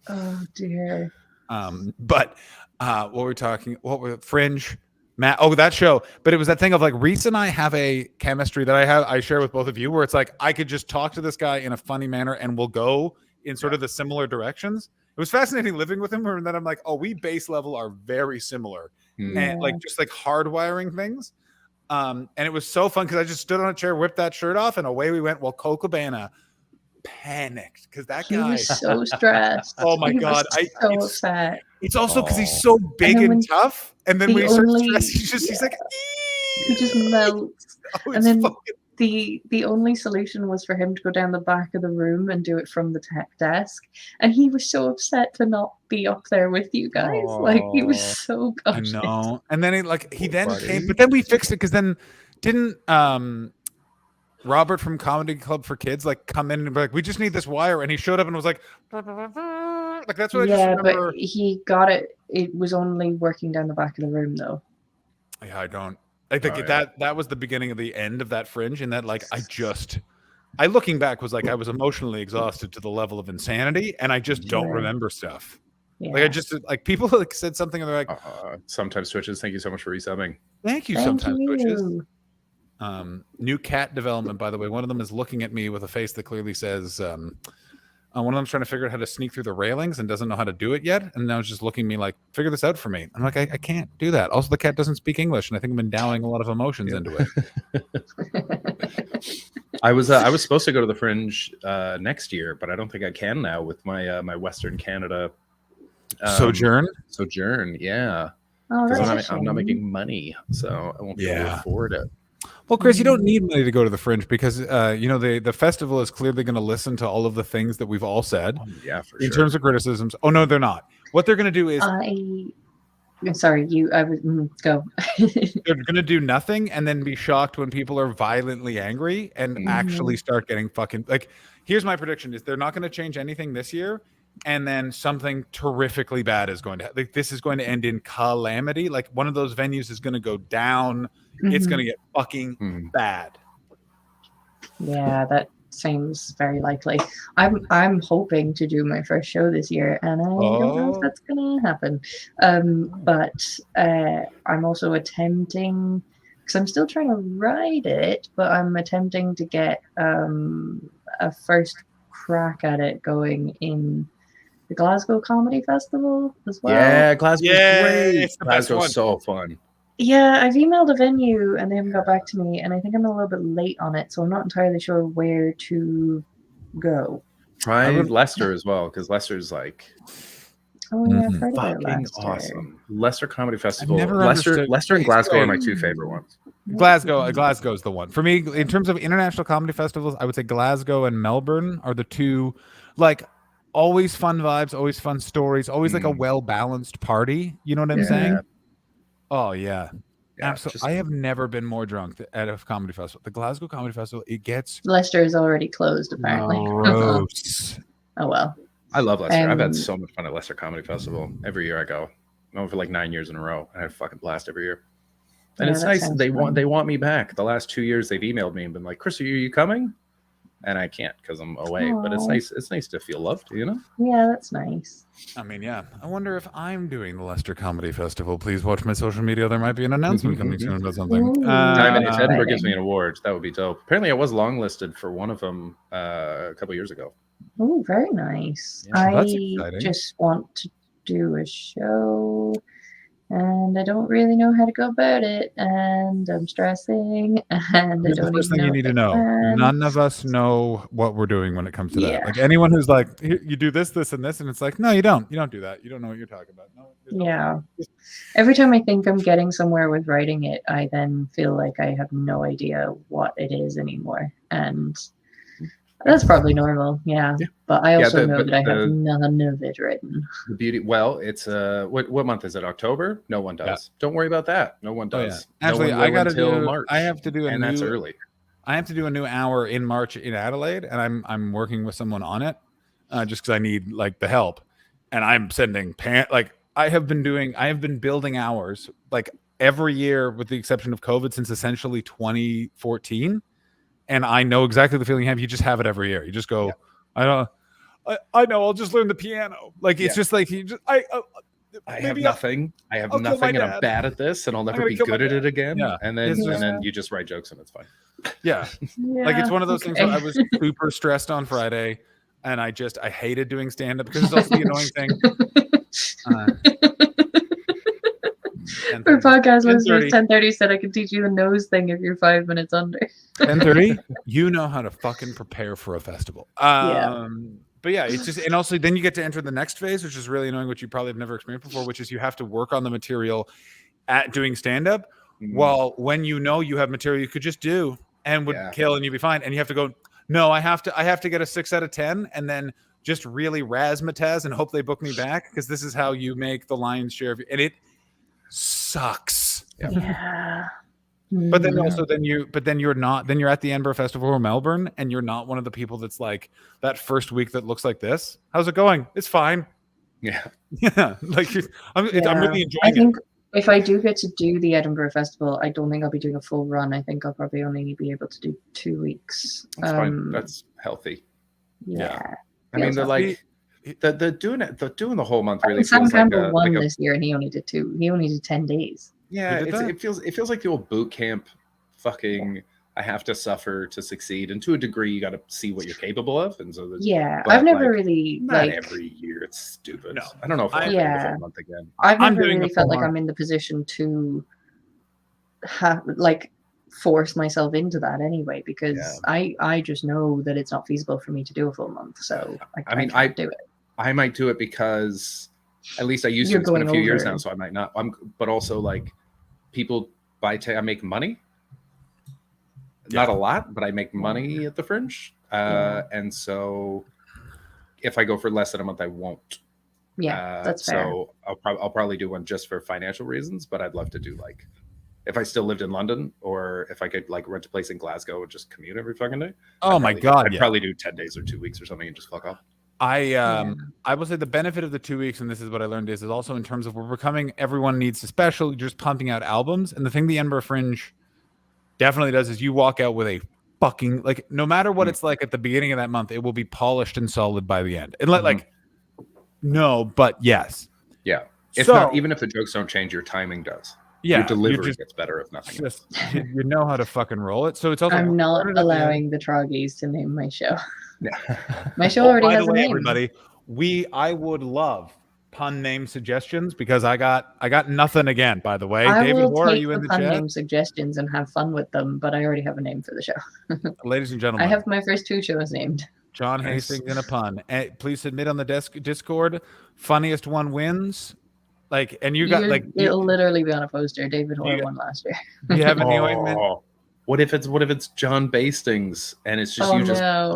Oh dear. But what were we talking? What were Fringe? Matt, that show. But it was that thing of like Reese and I have a chemistry that I share with both of you, where it's like I could just talk to this guy in a funny manner and we'll go in sort of the similar directions. It was fascinating living with him, and then I'm like, oh, we base level are very similar, and like just like hardwiring things. And it was so fun because I just stood on a chair, whipped that shirt off, and away we went. While Cole Cabana panicked because that guy was so stressed. Oh my god, so upset. It's also because he's so big and tough, and then when he starts stressing, he's like, he just melts. Oh, and then the only solution was for him to go down the back of the room and do it from the tech desk, and he was so upset to not be up there with you guys. Like he was so I gutted. know. And then he then buddy. came, but then we fixed it because then didn't Robert from Comedy Club for Kids like come in and be like, we just need this wire, and he showed up and was like that's what I just Yeah, remember. but he got it. It was only working down the back of the room though. Yeah, I don't. I think that was the beginning of the end of that Fringe, and that I looking back was like I was emotionally exhausted to the level of insanity, and I just don't remember stuff. Yeah. Like I just like people like said something and they're like, sometimes Twitches. Thank you so much for resubbing. Thank you. Sometimes Twitches. New cat development, by the way. One of them is looking at me with a face that clearly says, one of them's trying to figure out how to sneak through the railings and doesn't know how to do it yet. And now it's just looking at me like, figure this out for me. I'm like, I can't do that. Also, the cat doesn't speak English, and I think I'm endowing a lot of emotions into it. I was supposed to go to the Fringe next year, but I don't think I can now with my my Western Canada sojourn. Yeah. Oh, because I'm not making money, so I won't be able to afford it. Well, Chris, you don't need money to go to the Fringe because the festival is clearly going to listen to all of the things that we've all said. Yeah, for in terms of criticisms. Oh no, they're not. What they're going to do is sorry, I would go. They're going to do nothing and then be shocked when people are violently angry and actually start getting fucking like. Here's my prediction: is they're not going to change anything this year, and then something terrifically bad is going to like this is going to end in calamity. Like one of those venues is going to go down. It's going to get fucking bad. Yeah, that seems very likely. I'm hoping to do my first show this year, and I don't know if that's gonna happen. But I'm also attempting, because I'm still trying to write it, but I'm attempting to get a first crack at it going in the Glasgow Comedy Festival as well. Yeah, Glasgow's great. It's the best one. Glasgow's so fun. Yeah, I've emailed a venue and they haven't got back to me, and I think I'm a little bit late on it, so I'm not entirely sure where to go. Try Leicester as well, because Leicester's like I've heard about fucking Leicester. awesome. Leicester Comedy Festival. never Leicester understood- and Glasgow are my two favorite ones. Glasgow's the one for me in terms of international comedy festivals. I would say Glasgow and Melbourne are the two, like always fun vibes, always fun stories, always like a well-balanced party. You know what I'm saying? Oh yeah, absolutely. I have never been more drunk at a comedy festival. The Glasgow Comedy Festival, it gets Leicester is already closed apparently. gross. Oh well. I love Leicester. I've had so much fun at Leicester Comedy Festival. Every year I go. I went for like 9 years in a row. I had a fucking blast every year. And it's nice. They want me back. The last 2 years they've emailed me and been like, Chris, are you coming? And I can't because I'm away. But it's nice. It's nice to feel loved, you know? Yeah, that's nice. I mean, yeah. I wonder if I'm doing the Leicester Comedy Festival. Please watch my social media. There might be an announcement coming soon about something. Ooh, if Edinburgh gives me an award, that would be dope. Apparently, I was longlisted for one of them a couple years ago. Oh, very nice. Yeah, that's I exciting. just want to do a show, and I don't really know how to go about it, and I'm stressing, and Here's I the don't first even thing you know need if to I know. can. None of us know what we're doing when it comes to that. Yeah. Like anyone who's like, you do this, this, and this, and it's like, no, you don't. You don't do that. You don't know what you're talking about. No. Yeah. Every time I think I'm getting somewhere with writing it, I then feel like I have no idea what it is anymore. And that's probably normal. Yeah. But I also know that I have none of it written. The beauty. Well, it's what month is it? October? No one does. Yeah. Don't worry about that. No one does. Actually, no one I got to until do. March. I have to do a and new. that's early. I have to do a new hour in March in Adelaide, and I'm working with someone on it, just because I need like the help, and I'm sending I have been building hours like every year with the exception of COVID since essentially 2014, and I know exactly the feeling you have. You just have it every year. You just go, I know. I'll just learn the piano. Like it's just like I have nothing. I have nothing, and I'm bad at this, and I'll never be good at it again. Yeah. And then you just write jokes, and it's fine. Yeah. Like it's one of those things where I was super stressed on Friday, and I hated doing stand-up because it's also the annoying thing. For podcast listeners, 10:30 said I could teach you the nose thing if you're 5 minutes under. 10:30, you know how to fucking prepare for a festival. Yeah. But yeah, it's just, and also then you get to enter the next phase, which is really annoying, which you probably have never experienced before, which is you have to work on the material at doing stand-up. While when you know you have material you could just do, and would kill, and you'd be fine. And you have to go, no, I have to get a 6 out of 10, and then just really razzmatazz and hope they book me back, because this is how you make the lion's share of and it sucks. Yeah. But then also you're at the Edinburgh Festival in Melbourne, and you're not one of the people that's like that first week that looks like this. How's it going? It's fine. Yeah. Like I'm really enjoying I think it. if I do get to do the Edinburgh Festival, I don't think I'll be doing a full run. I think I'll probably only be able to do 2 weeks. That's fine. That's healthy. Yeah. I mean, they're like the doing the whole month really Sam feels Campbell like won this year, and he only did 2. He only did 10 days. Yeah, it feels like the old boot camp. Fucking, I have to suffer to succeed, and to a degree, you got to see what you're capable of. And so, I've never really not every year. It's stupid. No, I don't know if I'll do the full month again. I've never really felt like I'm in the position to force myself into that anyway, because I just know that it's not feasible for me to do a full month. So I can't do it. I might do it because at least I used to. It's been a few years now, so I might not. But also like people buy. I make money. Not a lot, but I make money at the Fringe, and so if I go for less than a month, I won't. Yeah, that's fair. So I'll probably do one just for financial reasons, but I'd love to do like if I still lived in London, or if I could like rent a place in Glasgow and just commute every fucking day. Oh my God! I'd probably do 10 days or 2 weeks or something and just fuck off. I will say the benefit of the 2 weeks, and this is what I learned, is also in terms of we're becoming, everyone needs a special, you're just pumping out albums, and the thing the Edinburgh Fringe definitely does is you walk out with a fucking, like, no matter what it's like at the beginning of that month, it will be polished and solid by the end. And no, but yes. Yeah. It's not, even if the jokes don't change, your timing does. Yeah. Your delivery gets better if nothing else. You know how to fucking roll it. So it's also, I'm not allowing the Troggies to name my show. My show already has a name. Everybody, I would love pun name suggestions, because I got nothing again, by the way. David Hoare, are you in the pun chat? name suggestions and have fun with them, but I already have a name for the show. Ladies and gentlemen, I have my first 2 shows named. John Hastings in a pun. Please submit on the Discord. Funniest one wins. And you got it'll literally be on a poster. David Hoare won last year. You have any ointment? What if it's John Bastings and it's just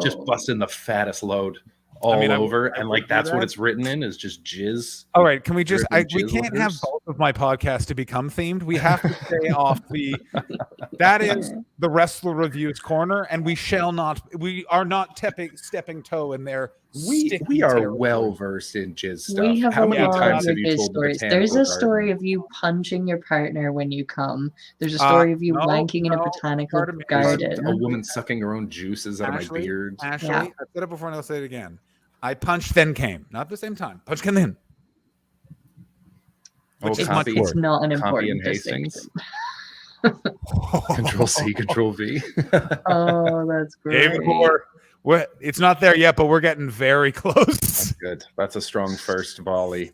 just busting the fattest load all over, and that's what it's written in, is just jizz. All right, can we just we can't have both of my podcasts to become themed. We have to stay off that is the Wrestler Reviews corner, and we are not stepping toe in there. We are well versed in jizz stuff. How many times have you told stories? There's a story of you punching your partner when you come. There's a story of you wanking in a botanical garden. A woman sucking her own juices out of my beard. Ashley, I said it before and I'll say it again. I punched, then came. Not at the same time. Punch, came then. It's not an important distinction. Control C, Control V. Oh, that's great. David Hoare. It's not there yet, but we're getting very close. That's good. That's a strong first volley.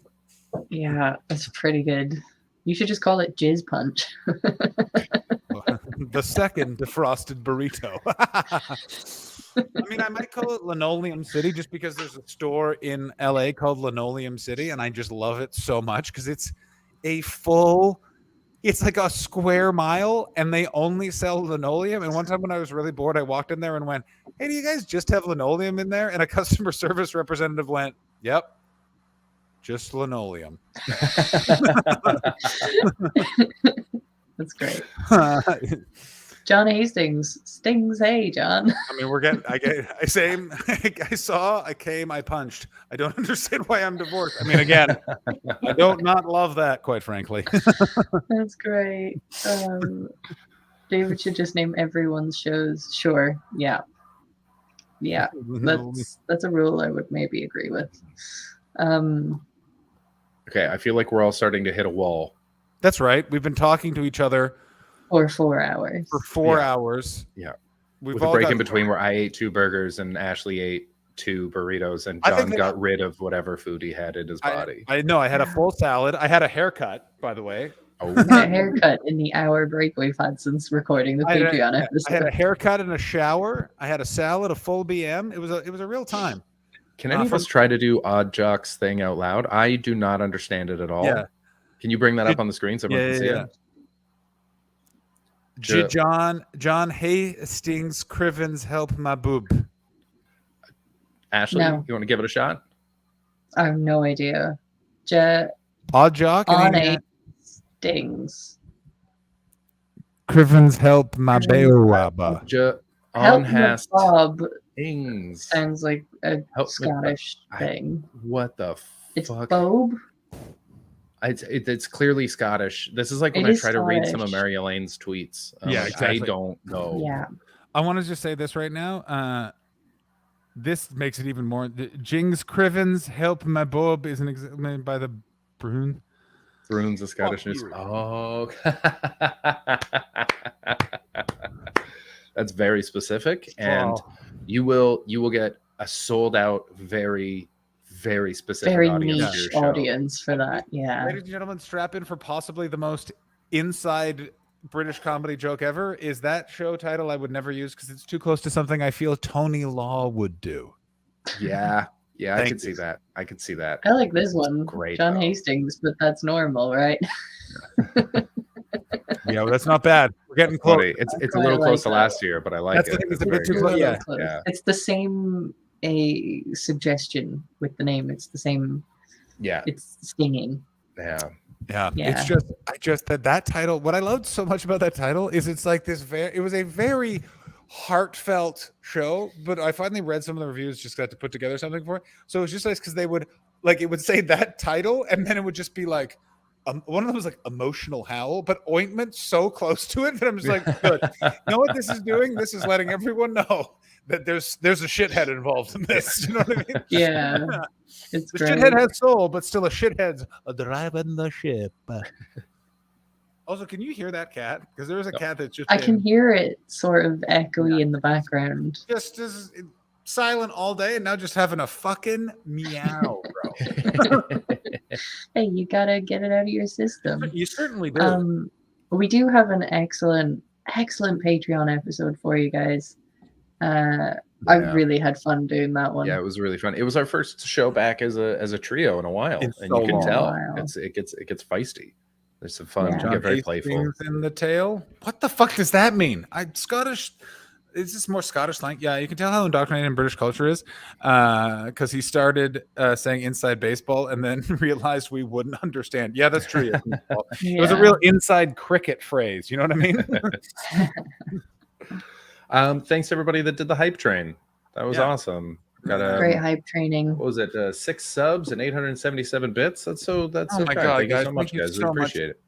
Yeah, that's pretty good. You should just call it Jizz Punch. The second defrosted burrito. I mean, I might call it Linoleum City, just because there's a store in LA called Linoleum City, and I just love it so much because it's like a square mile, and they only sell linoleum. And one time when I was really bored, I walked in there and went, "Hey, do you guys just have linoleum in there?" And a customer service representative went, "Yep, just linoleum." That's great. John Hastings stings. Hey, John. I mean, I came, I punched. I don't understand why I'm divorced. I mean, again, I don't not love that, quite frankly. That's great. David should just name everyone's shows. Sure. Yeah. Yeah. That's a rule I would maybe agree with. Okay, I feel like we're all starting to hit a wall. That's right. We've been talking to each other for 4 hours. For 4 hours. Yeah. We've with a break in between where I ate 2 burgers and Ashley ate 2 burritos, and John got rid of whatever food he had in his body. I know. I had a full salad. I had a haircut, by the way. A haircut in the hour break we've had since recording the Patreon episode. I had a haircut and a shower. I had a salad, a full BM. It was a real time. Can any of us try to do Odd Jock's thing out loud? I do not understand it at all. Yeah. Can you bring that up on the screen so everyone can see it? John Hastings Crivens, help my boob. Ashley, No. you want to give it a shot? I have no idea. Odd Jock. On any- Hastings. Crivens, help my baobab. Help my Bob. Things. Sounds like a Help me, Scottish thing. What the It's fuck? Bob. It's clearly Scottish. This is like when It I is try to read some of Scottish. Mary Elaine's tweets. I'm Yeah, like, exactly. I don't know. Yeah. I want to just say this right now. This makes it even more. Jings Crivens, help my bob is an example by the Brune. Brune's a Scottish news. you. Oh, that's very specific, and you will get a sold out, very, very specific Very audience to your niche show. audience for that. Yeah. Ladies and gentlemen, strap in for possibly the most inside British comedy joke ever. Is that show title I would never use because it's too close to something I feel Tony Law would do. Yeah, I Thank could see you. that. I could see that. I like this one. Great, John though. Hastings, but that's normal, right? Yeah, well, that's not bad. We're getting That's close. funny. It's a quite little like close to that. last year, but I like That's it. the thing, it's a very bit too good. close. Little Yeah, close. yeah. It's the same suggestion with the name. It's the same. Yeah, It's stinging. yeah. Yeah, Yeah. it's just that title. What I loved so much about that title is it's like this. It was a very heartfelt show, but I finally read some of the reviews, just got to put together something for it. So it was just nice because they would it would say that title, and then it would just be like. One of them was like emotional howl, but ointment so close to it that I'm just like, good. You know what this is doing? This is letting everyone know that there's a shithead involved in this. You know what I mean? Yeah. It's The great. shithead has soul, but still a shithead's driving the ship. Also, can you hear that cat? Because there was a cat that's just I can hear it sort of echoey in the background. just is silent all day and now just having a fucking meow, bro. Hey, you gotta get it out of your system. You certainly do. We do have an excellent Patreon episode for you guys. I really had fun doing that one. Yeah, it was really fun. It was our first show back as a trio in a while, In and so you can long. tell Wow. it gets feisty. There's some fun. Yeah. You get very playful. Hastings in the tail. What the fuck does that mean? Scottish. Is this more Scottish slang? Yeah, you can tell how indoctrinated in British culture is because he started saying inside baseball and then realized we wouldn't understand. Yeah, that's true. Yeah. It was a real inside cricket phrase. You know what I mean? Thanks to everybody that did the hype train. That was awesome. Got Great hype training. What was it? 6 subs and 877 bits. That's so Oh kind. my God, Thank you guys, so much, thank you guys. We so much. appreciate it.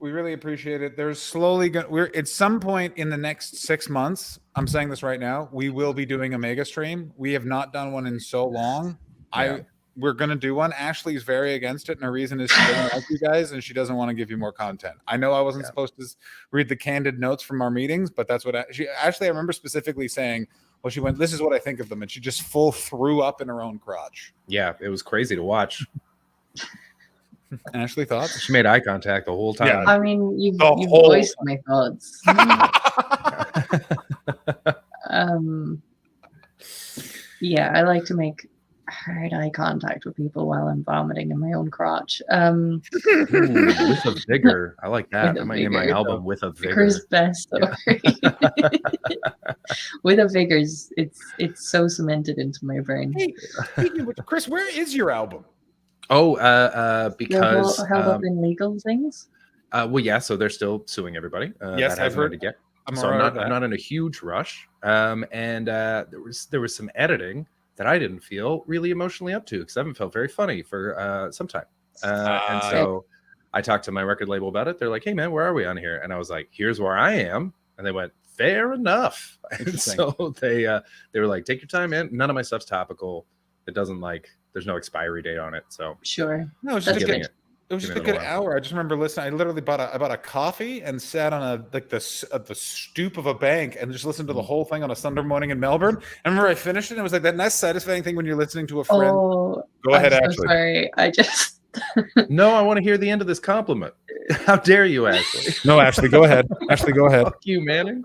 We really appreciate it. There's slowly we're at some point in the next 6 months. I'm saying this right now. We will be doing a mega stream. We have not done one in so long. Yeah. We're gonna do one. Ashley's very against it, and her reason is she doesn't like you guys and she doesn't want to give you more content. I know I wasn't supposed to read the candid notes from our meetings, but that's what Ashley. I remember specifically saying, "Well, she went. This is what I think of them," and she just full threw up in her own crotch. Yeah, it was crazy to watch. Ashley, thoughts? She made eye contact the whole time. Yeah. I mean, you've The voiced my thoughts. Yeah, I like to make hard eye contact with people while I'm vomiting in my own crotch. Ooh, with a vigor. I like that. With a I might name my vigor. album With a Vigor. Vicar's best story. With a vigor's, it's so cemented into my brain. Hey, Chris, where is your album? Oh, You're because held up in legal things. well, yeah. So they're still suing everybody. Yes, that I've hasn't heard. ended yet. I'm So aware of that. I'm not in a huge rush. And there was some editing that I didn't feel really emotionally up to because I haven't felt very funny for some time. And so I talked to my record label about it. They're like, "Hey, man, where are we on here?" And I was like, "Here's where I am." And they went, "Fair enough." And so they were like, "Take your time, man. None of my stuff's topical. It doesn't there's no expiry date on it." So Sure. No, it's just That's a good. good. It was just a Give it a good while. hour. I just remember listening. I literally bought a coffee and sat on the stoop of a bank and just listened to the whole thing on a Sunday morning in Melbourne. I remember I finished it. And it was like that nice satisfying thing when you're listening to a friend. Oh, Go ahead, I'm so Ashley. sorry. I just no, I want to hear the end of this compliment. How dare you, Ashley? No, Ashley, go ahead. Ashley, go ahead. Fuck you, Manning.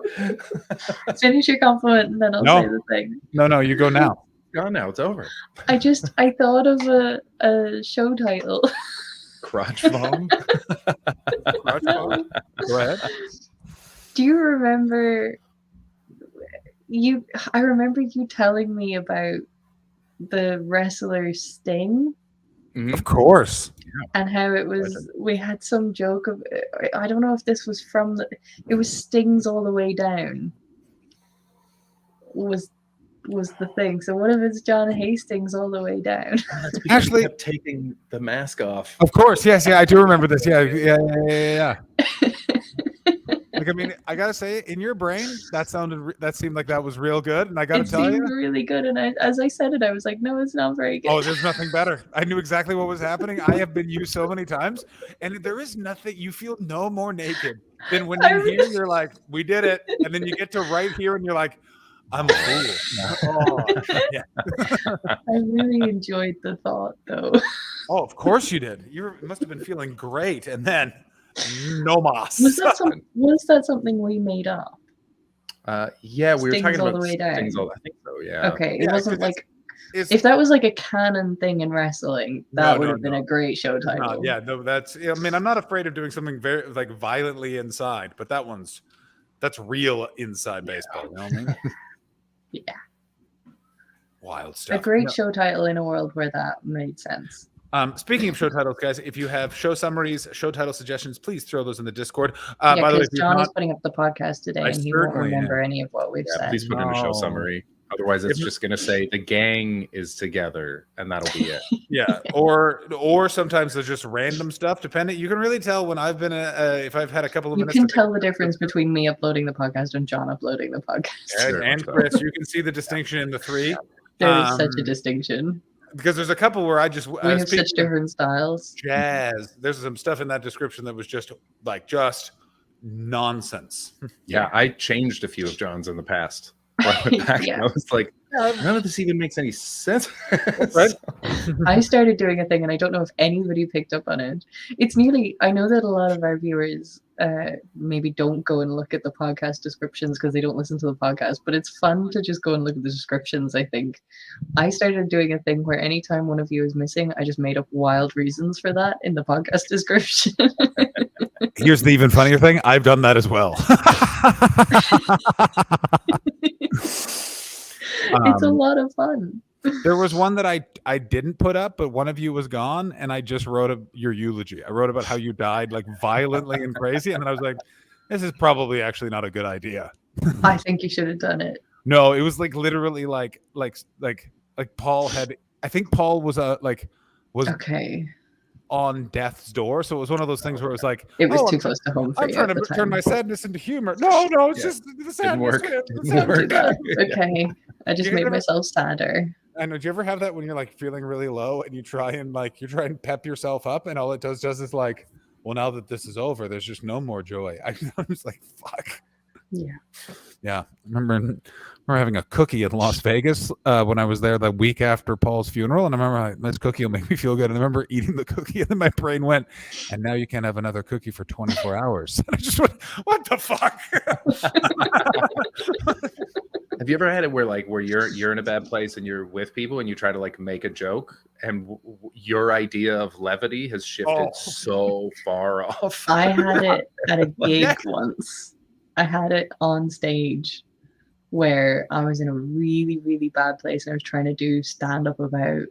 finish your compliment and then I'll No. say the thing. No, you go now. Gone now. It's over. I thought of a show title. Crotch bomb. Go ahead. Do you remember you? I remember you telling me about the wrestler Sting. Of course. And how it was, we had some joke of, I don't know if this was from it was Stings all the way down. Was the thing. So what if it's John Hastings all the way down? Actually, kept taking the mask off. Of course, yes, yeah, I do remember this. Yeah. Like, I mean, I gotta say, in your brain, that seemed like that was real good, and I gotta tell you, really good. And as I said it, I was like, no, it's not very good. Oh, there's nothing better. I knew exactly what was happening. I have been used so many times, and there is nothing. You feel no more naked than when you hear. You're like, we did it, and then you get to right here, and you're like, I'm a fool. Oh, yeah. I really enjoyed the thought, though. Oh, of course you did. You must have been feeling great, and then no mas. Was that something we made up? Yeah, we were Stings talking all about the way down. Stings all, I think so. Yeah. Okay, it Yeah, wasn't 'cause like it's- if that was like a canon thing in wrestling, that No, would no, have been no. a great show title. Yeah, no, that's. I mean, I'm not afraid of doing something very like violently inside, but that's real inside baseball. You know what I mean? Yeah. Wild stuff. A great No. show title in a world where that made sense. Speaking of show titles, guys, if you have show summaries, show title suggestions, please throw those in the Discord. Yeah, By the way, because if you've John is not, putting up the podcast today, I and he won't certainly remember am. any of what we've said. Please put in a show No. summary. Otherwise, it's If- just going to say the gang is together, and that'll be it. yeah, or sometimes there's just random stuff. Depending, you can really tell when I've been if I've had a couple of You minutes. can to tell the difference between me uploading the podcast and John uploading the podcast. and Chris, you can see the distinction in the three. There is such a distinction. Because there's a couple where I just We have such different styles. jazz. There's some stuff in that description that was just nonsense. Yeah, I changed a few of John's in the past. I went back and I was like, none of this even makes any sense. Right? I started doing a thing, and I don't know if anybody picked up on it. It's nearly, I know that a lot of our viewers maybe don't go and look at the podcast descriptions because they don't listen to the podcast, but it's fun to just go and look at the descriptions, I think. I started doing a thing where anytime one of you is missing, I just made up wild reasons for that in the podcast description. Here's the even funnier thing. I've done that as well. It's a lot of fun. There was one that I didn't put up, but one of you was gone, and I just wrote your eulogy. I wrote about how you died like violently and crazy, and then I was like, this is probably actually not a good idea. I think you should have done it. No, it was like literally like Paul had. I think Paul was was okay on death's door, so it was one of those things where it was like it was oh, too close to home for I'm you trying at to the turn time. my sadness into humor. No, it's just the sadness. Didn't work. The Didn't work. sadness. Okay, I just You made ever- myself sadder. I know. Do you ever have that when you're like feeling really low and you try and pep yourself up, and all it does is like, well, now that this is over, there's just no more joy. I'm just like, fuck. Yeah. I remember having a cookie in Las Vegas when I was there the week after Paul's funeral, and I remember like, this cookie will make me feel good. And I remember eating the cookie, and then my brain went, and now you can't have another cookie for 24 hours. And I just went, what the fuck? Have you ever had it where you're in a bad place and you're with people and you try to like make a joke and your idea of levity has shifted so far off? I had it at a gig once. I had it on stage where I was in a really, really bad place and I was trying to do stand up about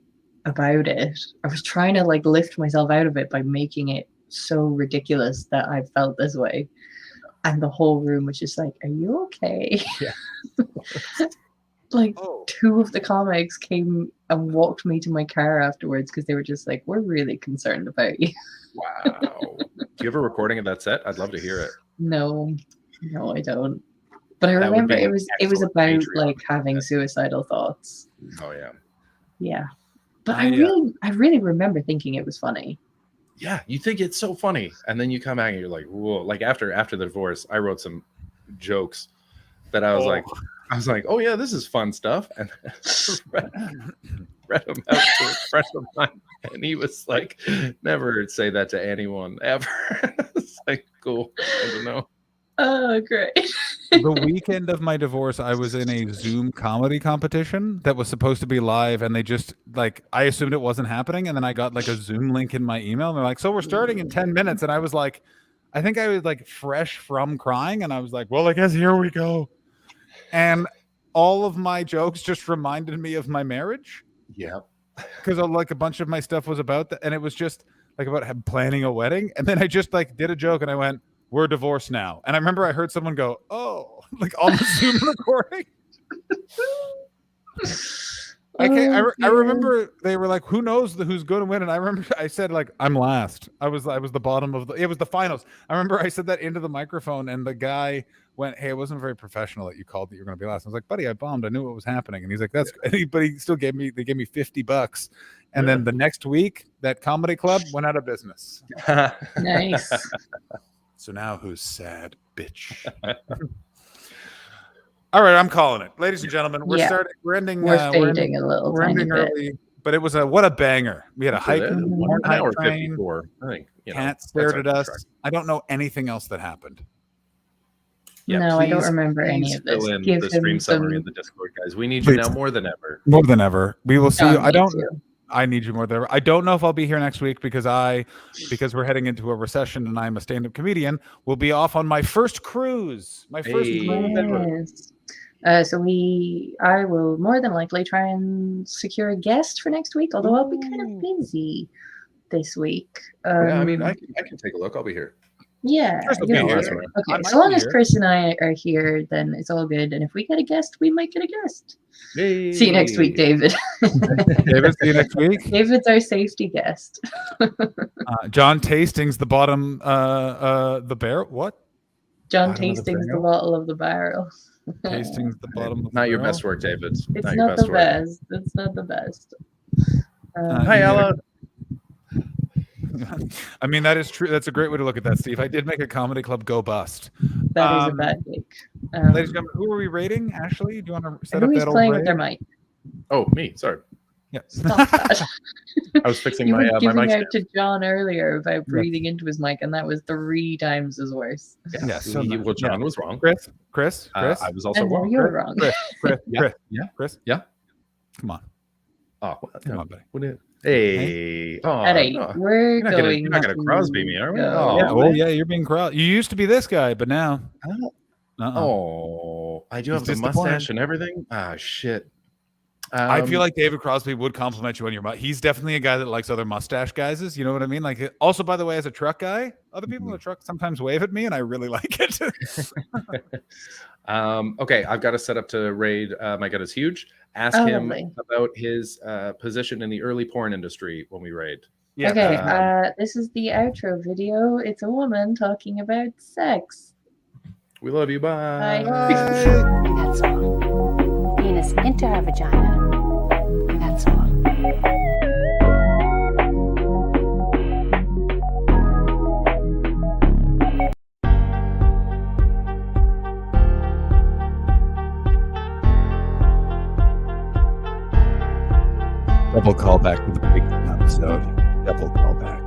it. I was trying to like lift myself out of it by making it so ridiculous that I felt this way. And the whole room was just like, are you okay? Yeah. Like two of the comics came and walked me to my car afterwards because they were just like, we're really concerned about you. Wow. Do you have a recording of that set? I'd love to hear it. No, I don't. But I That would remember be it was excellent about Patreon like having suicidal thoughts. Oh yeah. Yeah. But I really remember thinking it was funny. Yeah, you think it's so funny, and then you come back and you're like, whoa! Like after the divorce, I wrote some jokes that I was like, oh yeah, this is fun stuff, and read them out to a friend of mine, and he was like, never say that to anyone ever. It's like, cool, I don't know. Oh, great. The weekend of my divorce, I was in a Zoom comedy competition that was supposed to be live, and they just like I assumed it wasn't happening, and then I got like a Zoom link in my email, and they're like, "So we're starting in 10 minutes," and I was like, I think I was like fresh from crying, and I was like, well, I guess here we go. And all of my jokes just reminded me of my marriage. Yeah. Because like a bunch of my stuff was about that, and it was just like about planning a wedding. And then I just like did a joke, and I went, "We're divorced now." And I remember I heard someone go, "Oh," like on the Zoom recording. I remember they were like, "Who knows who's going to win?" And I remember I said like, "I'm last." I was the bottom of it was the finals. I remember I said that into the microphone, and the guy went, "Hey, it wasn't very professional that you called that you're going to be last." I was like, "Buddy, I bombed. I knew what was happening." And he's like, "That's," but he still gave me $50. And then the next week, that comedy club went out of business. Nice. So now who's sad, bitch? All right, I'm calling it, ladies and gentlemen. We're ending. We're fading a little. We're ending early, but it was what a banger. We had a hike, 1 hour 54. I think Cat stared at us. I don't know anything else that happened. Yeah, no, I don't remember any of this. Fill in Give the him stream summary some- in the Discord, guys. We need you now more than ever. More than ever. We will see you. me too. I need you more than ever. I don't know if I'll be here next week because we're heading into a recession and I'm a stand-up comedian. We'll be off on my first cruise. My first cruise ever. Yes. I will more than likely try and secure a guest for next week, although I'll be kind of busy this week. Yeah, I mean, I can take a look. I'll be here. Yeah. Chris will be here. Okay, so long as Chris and I are here, then it's all good. And if we get a guest, we might get a guest. Yay. See you next week, David. David, see you next week. David's our safety guest. John Tastings, the bottom, the barrel. What? John Bottom of the Tastings, the barrel? bottle of the barrel. Tastings, the bottom of the Not your barrel? best work, David. It's not your not best the work. best. It's not the best. Hi, Ella. I mean, that is true. That's a great way to look at that, Steve. I did make a comedy club go bust. That is a bad gig. Ladies and gentlemen, who are we rating? Ashley, do you want to set up Who's that old playing with rating? their mic? Oh, me. Sorry. Yeah. Stop that. I was fixing You my were my giving mic out stand. to John earlier about breathing into his mic, and that was 3 times as worse. Yeah. So Well, John was wrong. Chris. I was also And now wrong. you're wrong. Chris. Yeah. Chris. Yeah. Come on. Oh, Come on, buddy. What is, hey. Oh, All right, no. we're You're not gonna- going. you're not gonna Crosby me, are we? go. Oh, Yeah. Well, yeah. You're being crowd. You used to be this guy, but now. Oh, I do He's have the disappointed. mustache and everything. Ah, shit. I feel like David Crosby would compliment you on your mustache. He's definitely a guy that likes other mustache guys. You know what I mean? Like, also, by the way, as a truck guy, other people in the truck sometimes wave at me, and I really like it. Okay, I've got to set up to raid. My gut is huge. Ask Oh, him lovely. about his position in the early porn industry when we raid. Yeah. Okay, this is the outro video. It's a woman talking about sex. We love you. Bye. That's all. Penis into her vagina. That's all. Double callback to the big episode. Double callback.